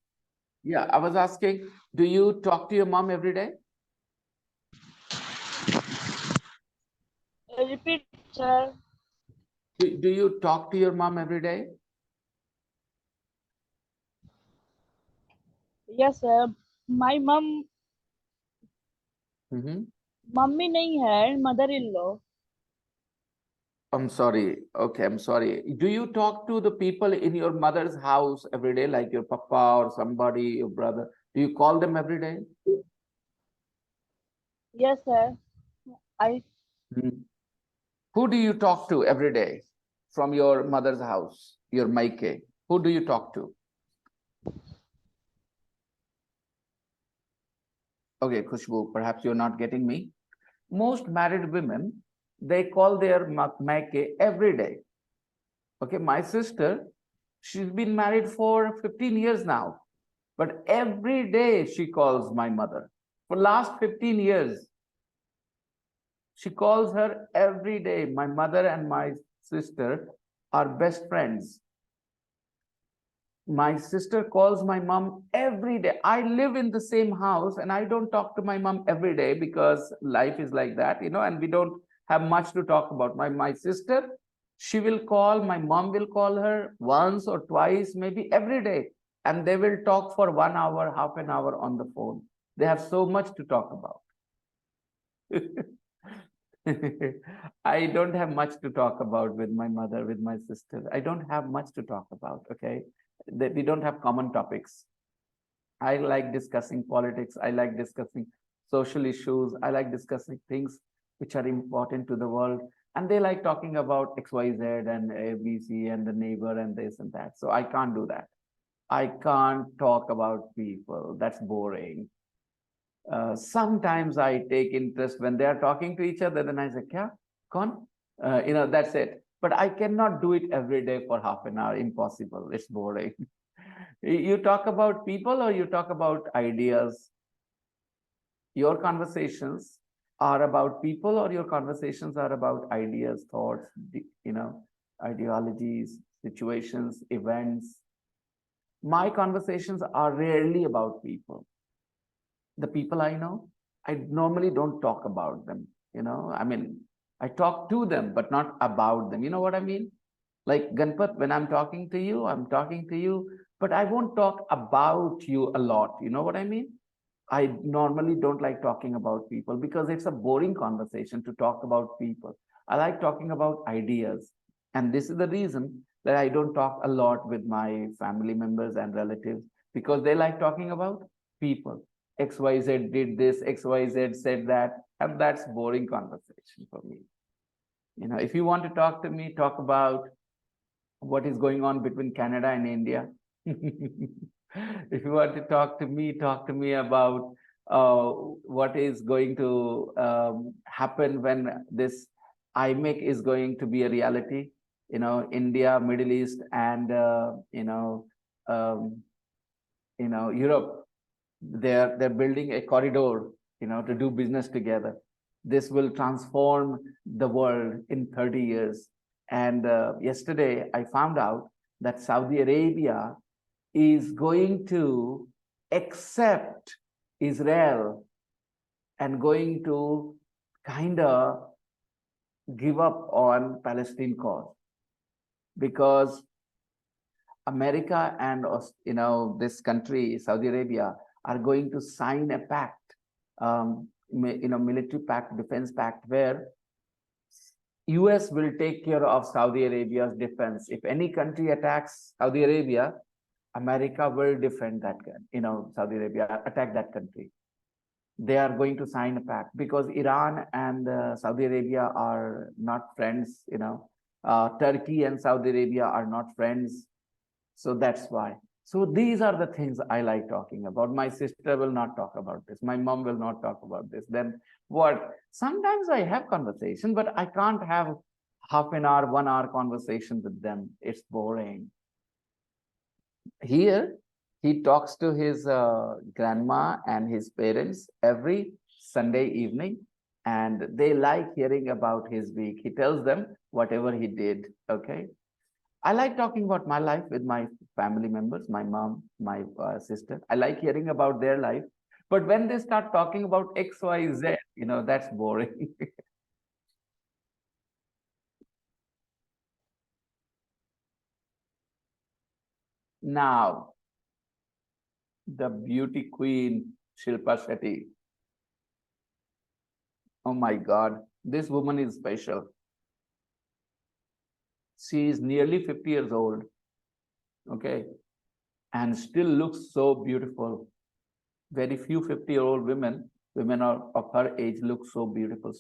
Yeah, I was asking, do you talk to your mom every day? Repeat, sir. Do you talk to your mom every day? Yes, sir. My mum, Mm-hmm. Mummy नहीं है, mother in law. I'm sorry. Okay, I'm sorry. Do you talk to the people in your mother's house every day, like your papa or somebody, your brother? Do you call them every day? Yes, sir. I Hmm. Who do you talk to every day from your mother's house, your maike? Who do you talk to? Okay, Khushbu, perhaps you're not getting me. Most married women, they call their maike every day. Okay, my sister, she's been married for 15 years now. But every day she calls my mother. For last 15 years, she calls her every day. My mother and my sister are best friends. My sister calls my mom every day. I live in the same house and I don't talk to my mom every day because life is like that, and we don't have much to talk about. My sister, she will call, my mom will call her once or twice, maybe every day, and they will talk for 1 hour, half an hour on the phone. They have so much to talk about. I don't have much to talk about with my mother, with my sister. I don't have much to talk about, okay? That we don't have common topics. I like discussing politics. I like discussing social issues. I like discussing things which are important to the world. And they like talking about XYZ and ABC and the neighbor and this and that. So I can't do that. I can't talk about people. That's boring. Sometimes I take interest when they are talking to each other. Then I say, "Kya? Kon?" That's it. But I cannot do it every day for half an hour. Impossible. It's boring. You talk about people or you talk about ideas? Your conversations are about people or your conversations are about ideas, thoughts, ideologies, situations, events. My conversations are rarely about people. The people I know, I normally don't talk about them. I mean, I talk to them, but not about them. You know what I mean? Like Ganpat, when I'm talking to you, I'm talking to you, but I won't talk about you a lot. You know what I mean? I normally don't like talking about people because it's a boring conversation to talk about people. I like talking about ideas. And this is the reason that I don't talk a lot with my family members and relatives because they like talking about people. XYZ did this, XYZ said that, and that's boring conversation for me. If you want to talk to me, talk about what is going on between Canada and India. If you want to talk to me about what is going to happen when this IMEC is going to be a reality. India, Middle East, and Europe. They're building a corridor, to do business together. This will transform the world in 30 years. And yesterday, I found out that Saudi Arabia is going to accept Israel and going to kind of give up on Palestine cause, because America and this country, Saudi Arabia, are going to sign a pact, military pact, defense pact, where US will take care of Saudi Arabia's defense. If any country attacks Saudi Arabia, America will defend that, Saudi Arabia, attack that country. They are going to sign a pact because Iran and Saudi Arabia are not friends, Turkey and Saudi Arabia are not friends. So that's why. So these are the things I like talking about. My sister will not talk about this. My mom will not talk about this. Then what? Sometimes I have conversation, but I can't have half an hour, 1 hour conversation with them. It's boring. Here, he talks to his grandma and his parents every Sunday evening, and they like hearing about his week. He tells them whatever he did, okay? I like talking about my life with my family members, my mom, my sister. I like hearing about their life. But when they start talking about X, Y, Z, that's boring. Now, the beauty queen, Shilpa Shetty. Oh my God, this woman is special. She is nearly 50 years old, okay, and still looks so beautiful. Very few 50-year-old women of her age look so beautiful.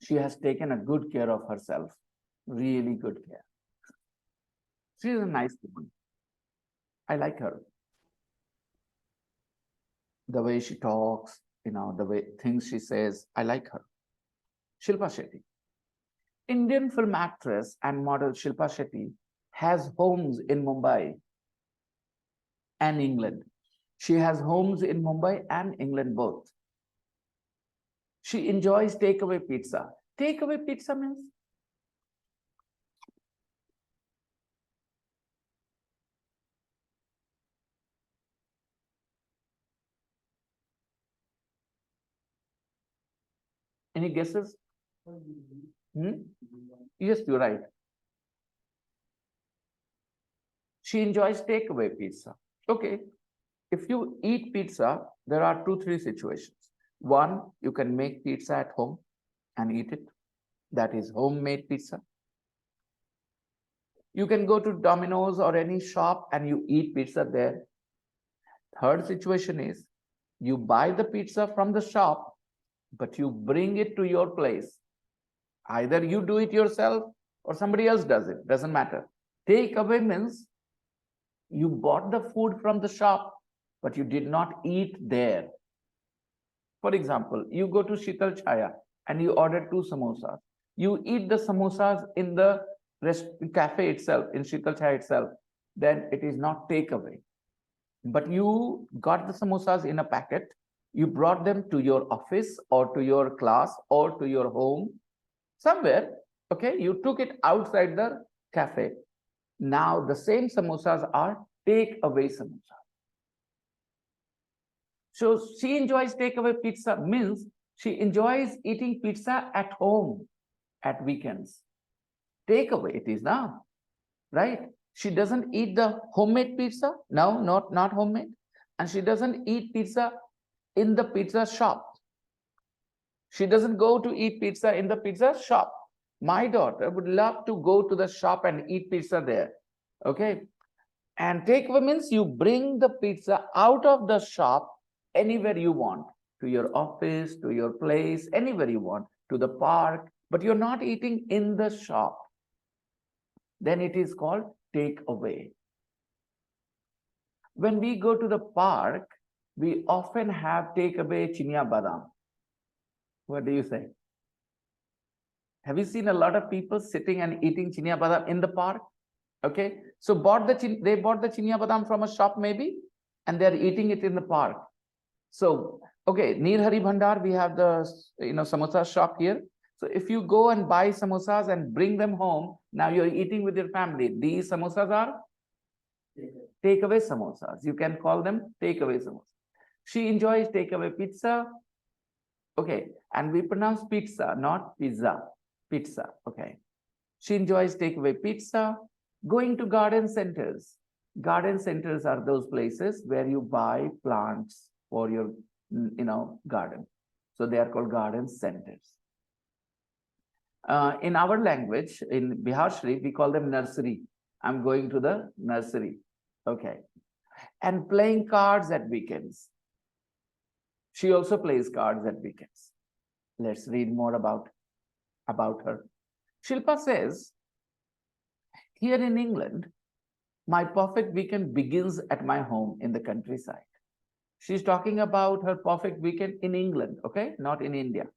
She has taken a good care of herself, really good care. She is a nice woman. I like her. The way she talks, the way things she says, I like her. Shilpa Shetty. Indian film actress and model Shilpa Shetty has homes in Mumbai and England. She has homes in Mumbai and England both. She enjoys takeaway pizza. Takeaway pizza means? Any guesses? Yes, you're right. She enjoys takeaway pizza. Okay. If you eat pizza, there are 2-3 situations. One, you can make pizza at home and eat it. That is homemade pizza. You can go to Domino's or any shop and you eat pizza there. Third situation is you buy the pizza from the shop, but you bring it to your place. Either you do it yourself or somebody else does it. Doesn't matter. Takeaway means you bought the food from the shop, but you did not eat there. For example, you go to Shital Chaya and you order 2 samosas. You eat the samosas in the cafe itself, in Shital Chaya itself. Then it is not takeaway. But you got the samosas in a packet. You brought them to your office or to your class or to your home, somewhere. Okay, you took it outside the cafe. Now the same samosas are takeaway samosas. So she enjoys takeaway pizza means she enjoys eating pizza at home at weekends. Takeaway it is now, right? She doesn't eat the homemade pizza. No, not homemade. And she doesn't eat pizza in the pizza shop. She doesn't go to eat pizza in the pizza shop. My daughter would love to go to the shop and eat pizza there. Okay. And takeaway means you bring the pizza out of the shop anywhere you want, to your office, to your place, anywhere you want. to the park, but you're not eating in the shop, then it is called takeaway. When we go to the park, we often have takeaway chinia badam. What do you say? Have you seen a lot of people sitting and eating chinia badam in the park? Okay, so they bought the chinia badam from a shop maybe, and they're eating it in the park. So, okay, near Hari Bhandar, we have the samosa shop here. So if you go and buy samosas and bring them home, now you're eating with your family. These samosas are takeaway samosas. You can call them takeaway samosas. She enjoys takeaway pizza. Okay, and we pronounce pizza, not pizza. Pizza, okay. She enjoys takeaway pizza. Going to garden centers. Garden centers are those places where you buy plants for your, garden. So they are called garden centers. In our language, in Biharshri, we call them nursery. I'm going to the nursery. Okay. And playing cards at weekends. She also plays cards at weekends. Let's read more about her. Shilpa says, here in England, my perfect weekend begins at my home in the countryside. She's talking about her perfect weekend in England, okay? Not in India.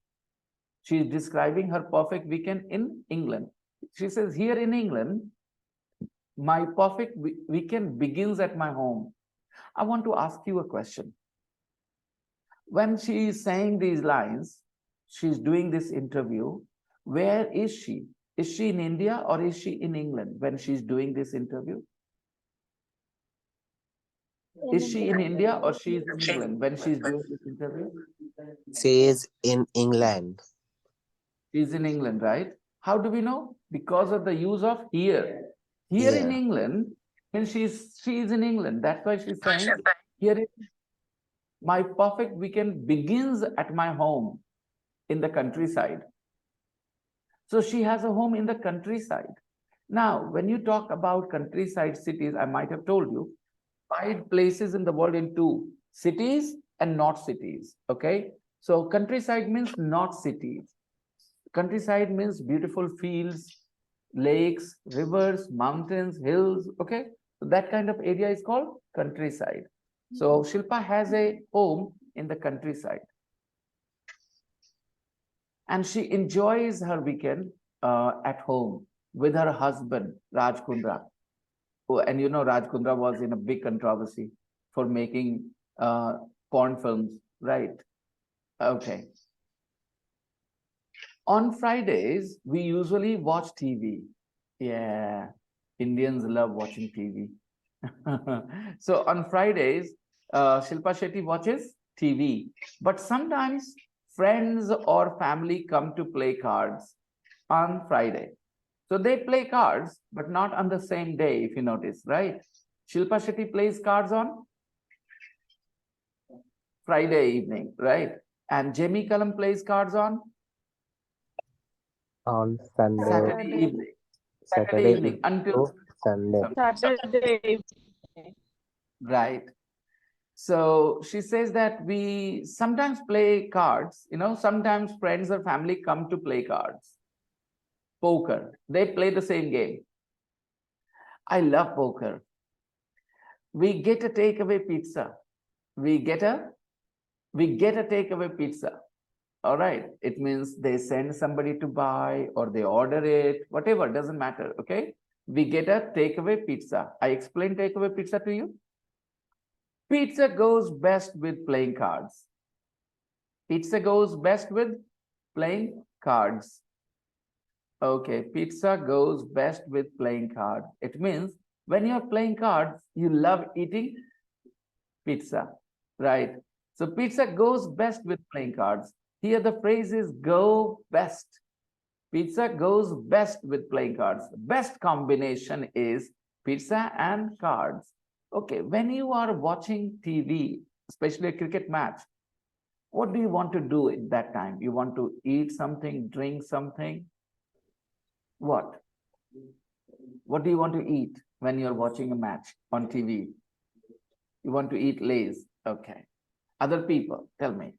She's describing her perfect weekend in England. She says, here in England, my perfect weekend begins at my home. I want to ask you a question. When she is saying these lines, she's doing this interview, where is she? Is she in India or is she in England when she's doing this interview? Is she in India or she is in England when she's doing this interview? She is in England. She's in England, right? How do we know? Because of the use of here. Here in England, when she is in England. That's why she's saying, here is my perfect weekend begins at my home in the countryside. So she has a home in the countryside. Now, when you talk about countryside cities, I might have told you, 5 places in the world in 2, cities and not cities, okay? So countryside means not cities. Countryside means beautiful fields, lakes, rivers, mountains, hills, okay? So that kind of area is called countryside. So Shilpa has a home in the countryside. And she enjoys her weekend at home with her husband, Raj Kundra. Oh, and Raj Kundra was in a big controversy for making porn films, right? Okay. On Fridays, we usually watch TV. Yeah, Indians love watching TV. So on Fridays, Shilpa Shetty watches TV. But sometimes friends or family come to play cards on Friday. So they play cards, but not on the same day, if you notice, right? Shilpa Shetty plays cards on Friday evening, right? And Jamie Kalam plays cards on Saturday evening. Saturday evening until Sunday. Saturday. right. So she says that we sometimes play cards, sometimes friends or family come to play cards. Poker, they play the same game. I love poker. We get a takeaway pizza. We get a takeaway pizza. All right. It means they send somebody to buy or they order it, whatever, doesn't matter. Okay. We get a takeaway pizza. I explained takeaway pizza to you. Pizza goes best with playing cards. Pizza goes best with playing cards. Okay, pizza goes best with playing cards. It means when you're playing cards, you love eating pizza, right? So pizza goes best with playing cards. Here the phrase is go best. Pizza goes best with playing cards. The best combination is pizza and cards. Okay, when you are watching TV, especially a cricket match, what do you want to do at that time? You want to eat something, drink something? What? What do you want to eat when you're watching a match on TV? You want to eat Lays. Okay. Other people, tell me.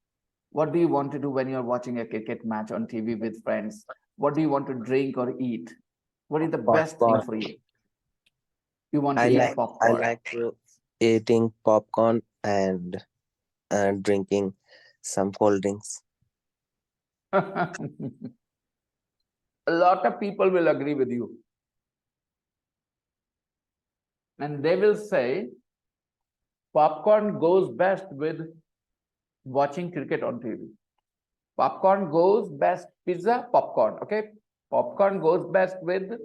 What do you want to do when you're watching a cricket match on TV with friends? What do you want to drink or eat? What is the best thing Popcorn. for you? You want to I eat like popcorn. to eating popcorn and drinking some cold drinks. A lot of people will agree with you. And they will say popcorn goes best with watching cricket on TV. Popcorn goes best, pizza, popcorn, okay? Popcorn goes best with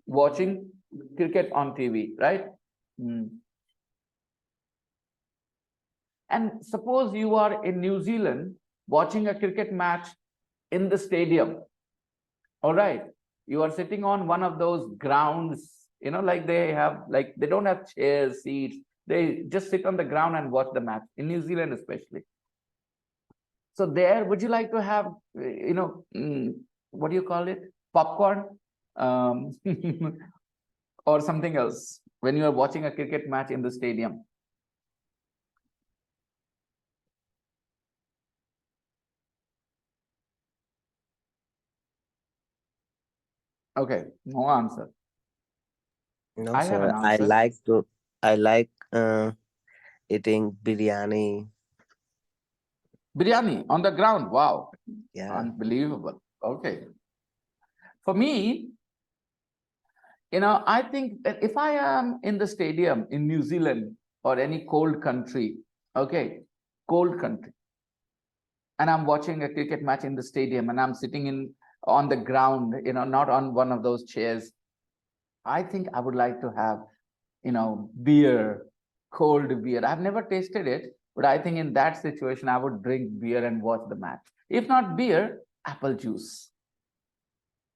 watching cricket on TV, right? And suppose you are in New Zealand watching a cricket match in the stadium. All right. You are sitting on one of those grounds, like they don't have chairs, seats. They just sit on the ground and watch the match in New Zealand, especially. So there, would you like to have, what do you call it? Popcorn or something else when you are watching a cricket match in the stadium? Okay, no answer. No, I have sir. an answer. I like eating biryani. Biryani on the ground. Wow. Yeah. Unbelievable. Okay. For me, I think that if I am in the stadium in New Zealand or any cold country, okay, cold country, and I'm watching a cricket match in the stadium and I'm sitting on the ground, not on one of those chairs, I think I would like to have, beer, cold beer. I've never tasted it, but I think in that situation, I would drink beer and watch the match. If not beer, apple juice.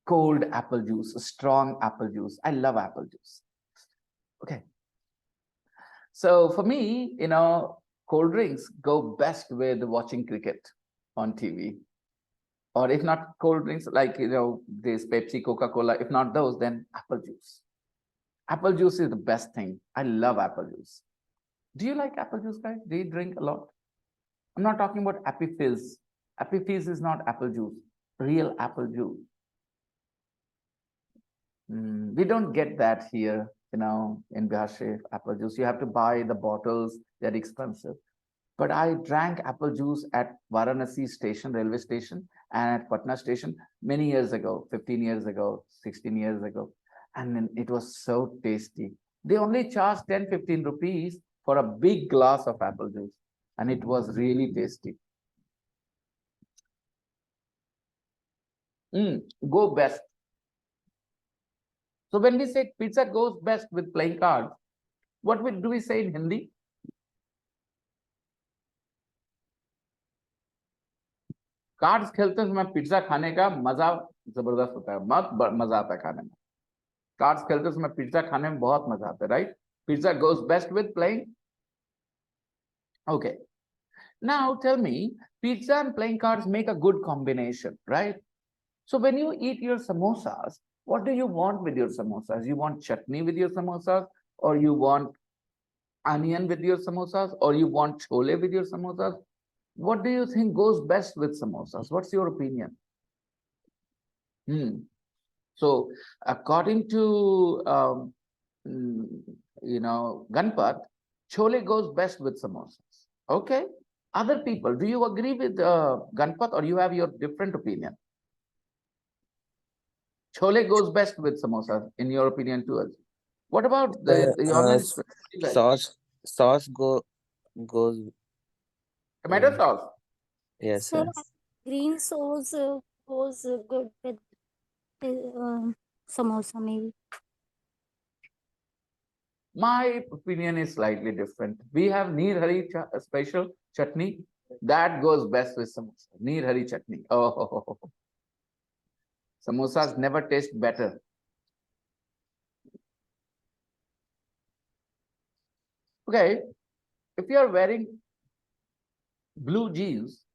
Cold apple juice, strong apple juice. I love apple juice. Okay. So for me, cold drinks go best with watching cricket on TV. Or if not cold drinks, like, this Pepsi, Coca-Cola, if not those, then apple juice. Apple juice is the best thing. I love apple juice. Do you like apple juice, guys? Do you drink a lot? I'm not talking about Appy Fizz. Appy Fizz is not apple juice. Real apple juice. We don't get that here, in Bihar, apple juice. You have to buy the bottles. They're expensive. But I drank apple juice at Varanasi station, railway station, and at Patna station many years ago, 15 years ago, 16 years ago. And then it was so tasty. They only charged 10, 15 rupees for a big glass of apple juice. And it was really tasty. Go best. So when we say pizza goes best with playing cards, what do we say in Hindi? Cards खेलते समय pizza खाने का मजा जबरदस्त होता है, मजा आता है खाने में. कार्ड्स खेलते समय पिज्जा खाने में बहुत मजा आता है, right? Pizza goes best with playing. Okay. Now tell me, pizza and playing cards make a good combination, right? So when you eat your samosas, what do you want with your samosas? You want chutney with your samosas, or you want onion with your samosas, or you want chole with your samosas? What do you think goes best with samosas? What's your opinion? So according to Ganpat, chole goes best with samosas. Okay. Other people, do you agree with Ganpat, or you have your different opinion? Chole goes best with samosas, in your opinion, too. What about the online sauce goes tomato sauce? Yes, Sir, sir. green sauce goes good with samosa maybe. My opinion is slightly different. We have Neer Hari special chutney that goes best with samosa. Neer Hari chutney. Oh, samosas never taste better. Okay, if you are wearing blue jeans,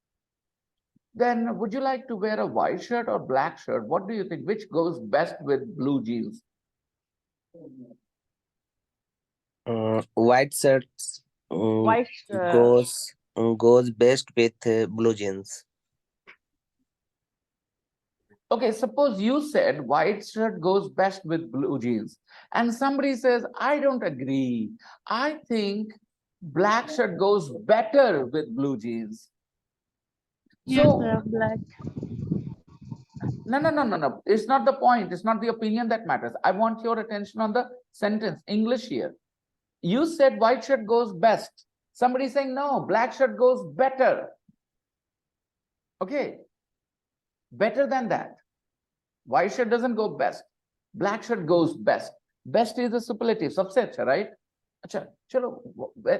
then would you like to wear a white shirt or black shirt? What do you think? Which goes best with blue jeans? White shirts White shirt. goes goes best with blue jeans. Okay, suppose you said white shirt goes best with blue jeans, and somebody says, I don't agree. I think black shirt goes better with blue jeans. Yes, So, sir. Black. no. It's not the point. It's not the opinion that matters. I want your attention on the sentence, English here. You said white shirt goes best. Somebody saying, no, black shirt goes better. Okay, better than that. White shirt doesn't go best. Black shirt goes best. Best is a superlative, सबसे अच्छा, right? अच्छा, चलो,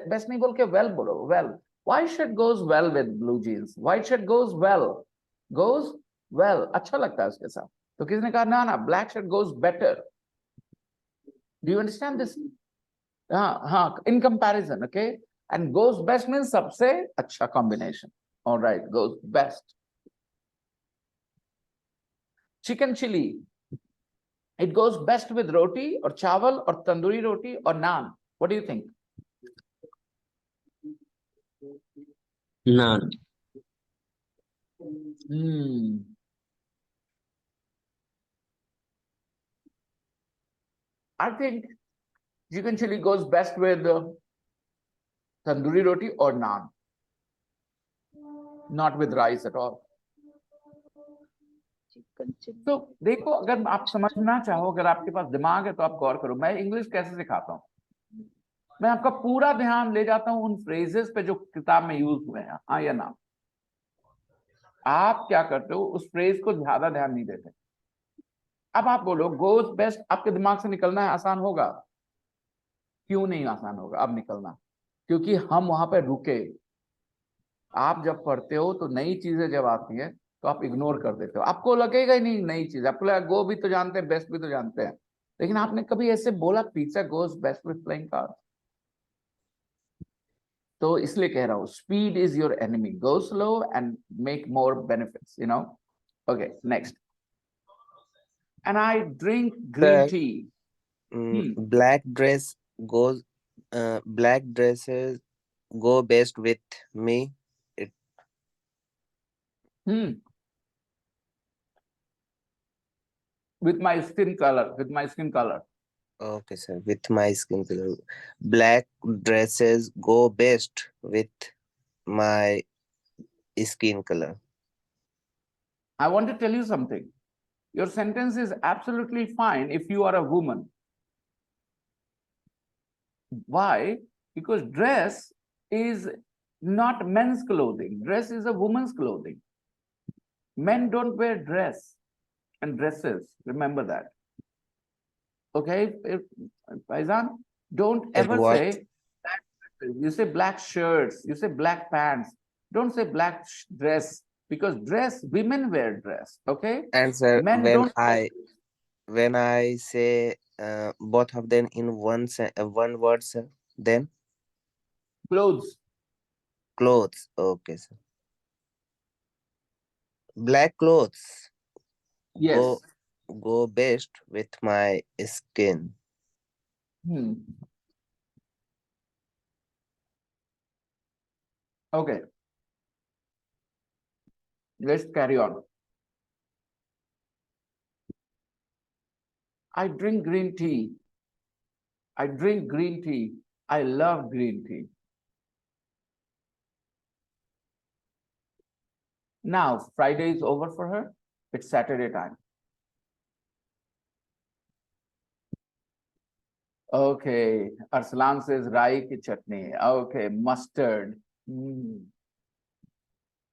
best नहीं बोल के well बोलो, well. White shirt goes well with blue jeans. White shirt goes well. Goes well. अच्छा लगता है उसके साथ. तो किसने कहा ना, black shirt goes better. Do you understand this? हाँ, in comparison, okay? And goes best means सबसे अच्छा combination. All right, goes best. Chicken chili. It goes best with roti or chawal or tandoori roti or naan. What do you think? None. I think chicken chili goes best with tandoori roti or naan, not with rice at all. Chicken chili. तो देखो, अगर आप समझना चाहो, अगर आपके पास दिमाग है तो आप गौर करो. मैं इंग्लिश कैसे सिखाता हूँ? मैं आपका पूरा ध्यान ले जाता हूँ उन फ्रेजेस पे जो किताब में यूज हुए हैं, हाँ या ना. आप क्या करते हो, उस फ्रेज को ज्यादा ध्यान नहीं देते. अब आप बोलो गोज बेस्ट, आपके दिमाग से निकलना है, आसान होगा? क्यों नहीं आसान होगा अब निकलना? क्योंकि हम वहां पे रुके. आप जब पढ़ते हो तो नई चीजें जब आती है तो आप इग्नोर कर देते हो. आपको लगेगा ही नहीं नई चीज, आपको लगेगा गो भी तो जानते हैं, बेस्ट भी तो जानते हैं, लेकिन आपने कभी ऐसे बोला pizza goes best with playing card? तो इसलिए कह रहा हूं, speed is your enemy. Go slow and make more benefits, you know. Okay, next. And I drink green Sir, T. black black dresses go best with me. It, With my skin color, with my skin color. okay, sir. With my skin color, black dresses go best with my skin color. I want to tell you something. Your sentence is absolutely fine if you are a woman. Why? Because dress is not men's clothing. Dress is a woman's clothing. Men don't wear dress and dresses. Remember that. Okay, Faizan, don't And ever what? say, you say black shirts, you say black pants. Don't say black dress, because dress, women wear dress. Okay, And sir, men don't. when I say both of them in one word, sir, then Clothes. clothes. Okay, sir. Black clothes Yes. go best with my skin. Okay, let's carry on. I drink green tea. I drink green tea. I love green tea. Now, Friday is over for her. It's Saturday time. Okay, Arslan says rai ki chutney. Okay, mustard.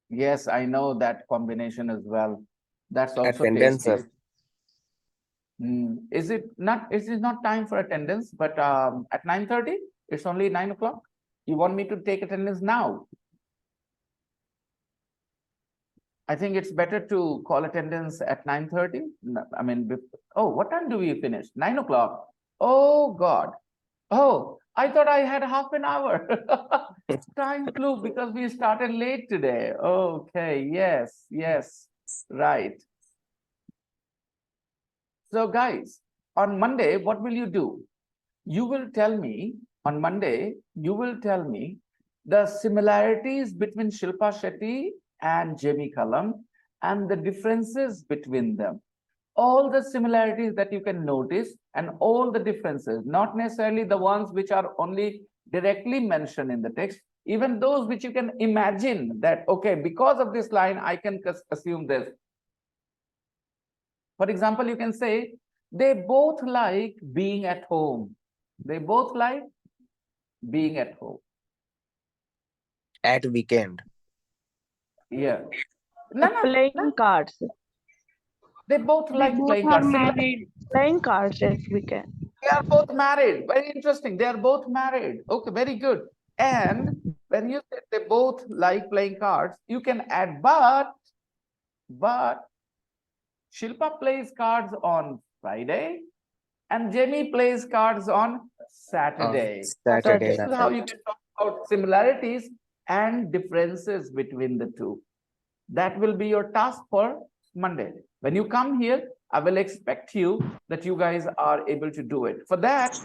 Yes, I know that combination as well. That's also Attendance, tasty. sir. Is it not? It is not time for attendance, but at 9:30, it's only 9 o'clock. You want me to take attendance now? I think it's better to call attendance at 9:30. I mean, oh, what time do we finish? 9 o'clock. Oh, God. Oh, I thought I had half an hour. Time flew because we started late today. Okay, yes, right. So, guys, on Monday, what will you do? You will tell me, on Monday, you will tell me the similarities between Shilpa Shetty and Jamie Cullum and the differences between them. All the similarities that you can notice and all the differences, not necessarily the ones which are only directly mentioned in the text, even those which you can imagine that, okay, because of this line, I can assume this. For example, you can say, they both like being at home. They both like being at home. At weekend. Yeah. No, no, Playing no. cards. They both They like both playing are cards. married. Playing cards this weekend. They are both married. Very interesting. They are both married. Okay, very good. And when you say they both like playing cards, you can add but Shilpa plays cards on Friday and Jamie plays cards on Saturday. Saturday This Saturday. is how you can talk about similarities and differences between the two. That will be your task for Monday. When you come here, I will expect you that you guys are able to do it. For that,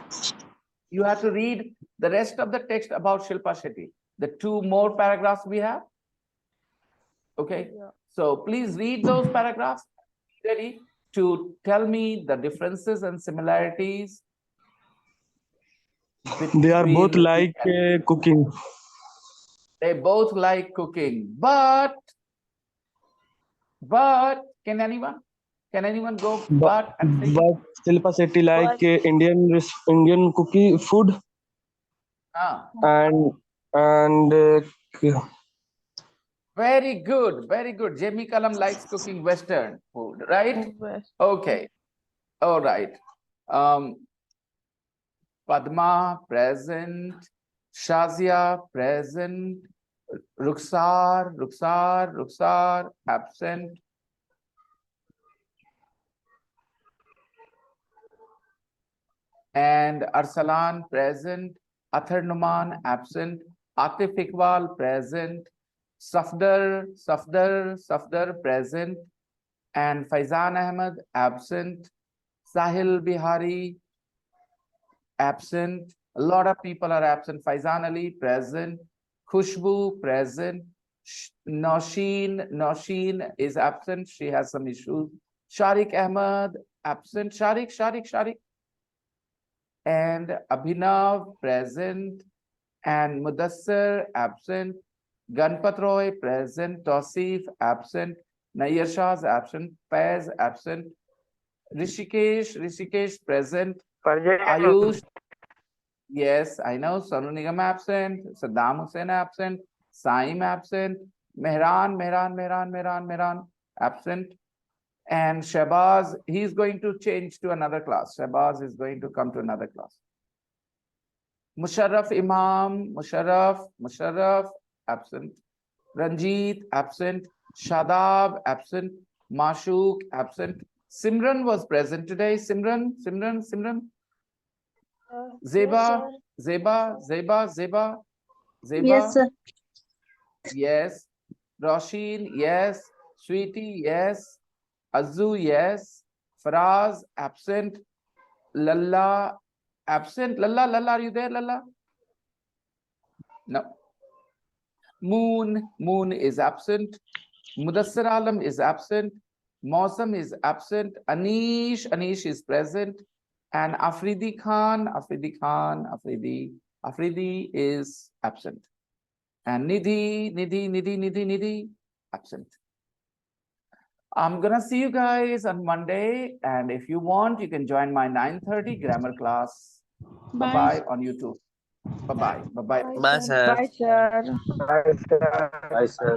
you have to read the rest of the text about Shilpa Shetty. The 2 more paragraphs we have. Okay. Yeah. So please read those paragraphs. Ready to tell me the differences and similarities They are both between. like cooking. They both like cooking, but can anyone go But, but and say but Shilpa Shetty like But Indian cookie food ah, and very good, very good. Jamie Cullum likes cooking Western food, right? West. Okay, all right. Padma present, Shazia present, Ruksar absent. And Arsalan present, Athar Numan absent, Atif Iqbal present, Safdar present, and Faizan Ahmed absent, Sahil Bihari absent. A lot of people are absent. Faizan Ali present, Khushbu present, Nosheen is absent. She has some issues. Sharik Ahmed absent. Sharik. And Abhinav present, and Mudassir absent, Ganpat Roy present, Tausif absent, Nayyar Shah absent, Faiz absent, Rishikesh present, Ayush, yes, I know, Sonu Nigam absent, Saddam Hussain absent, Saim absent, Mehran absent, and Shahbaz, he's going to change to another class. Shahbaz is going to come to another class. Musharraf Imam, Musharraf absent. Ranjit absent. Shadab absent. Mashuk absent. Simran was present today. Simran. Zeba. Yes, sir. Yes. Roshin, yes. Sweetie, yes. Azu, yes. Faraz, absent. Lalla, absent. Lalla, are you there, Lalla? No. Moon is absent. Mudassir Alam is absent. Mausam is absent. Anish is present. And Afridi is absent. And Nidhi, absent. I'm gonna see you guys on Monday, and if you want, you can join my 9:30 grammar class. Bye-bye on YouTube. Bye-bye. Bye, sir. Bye, sir. Bye, sir.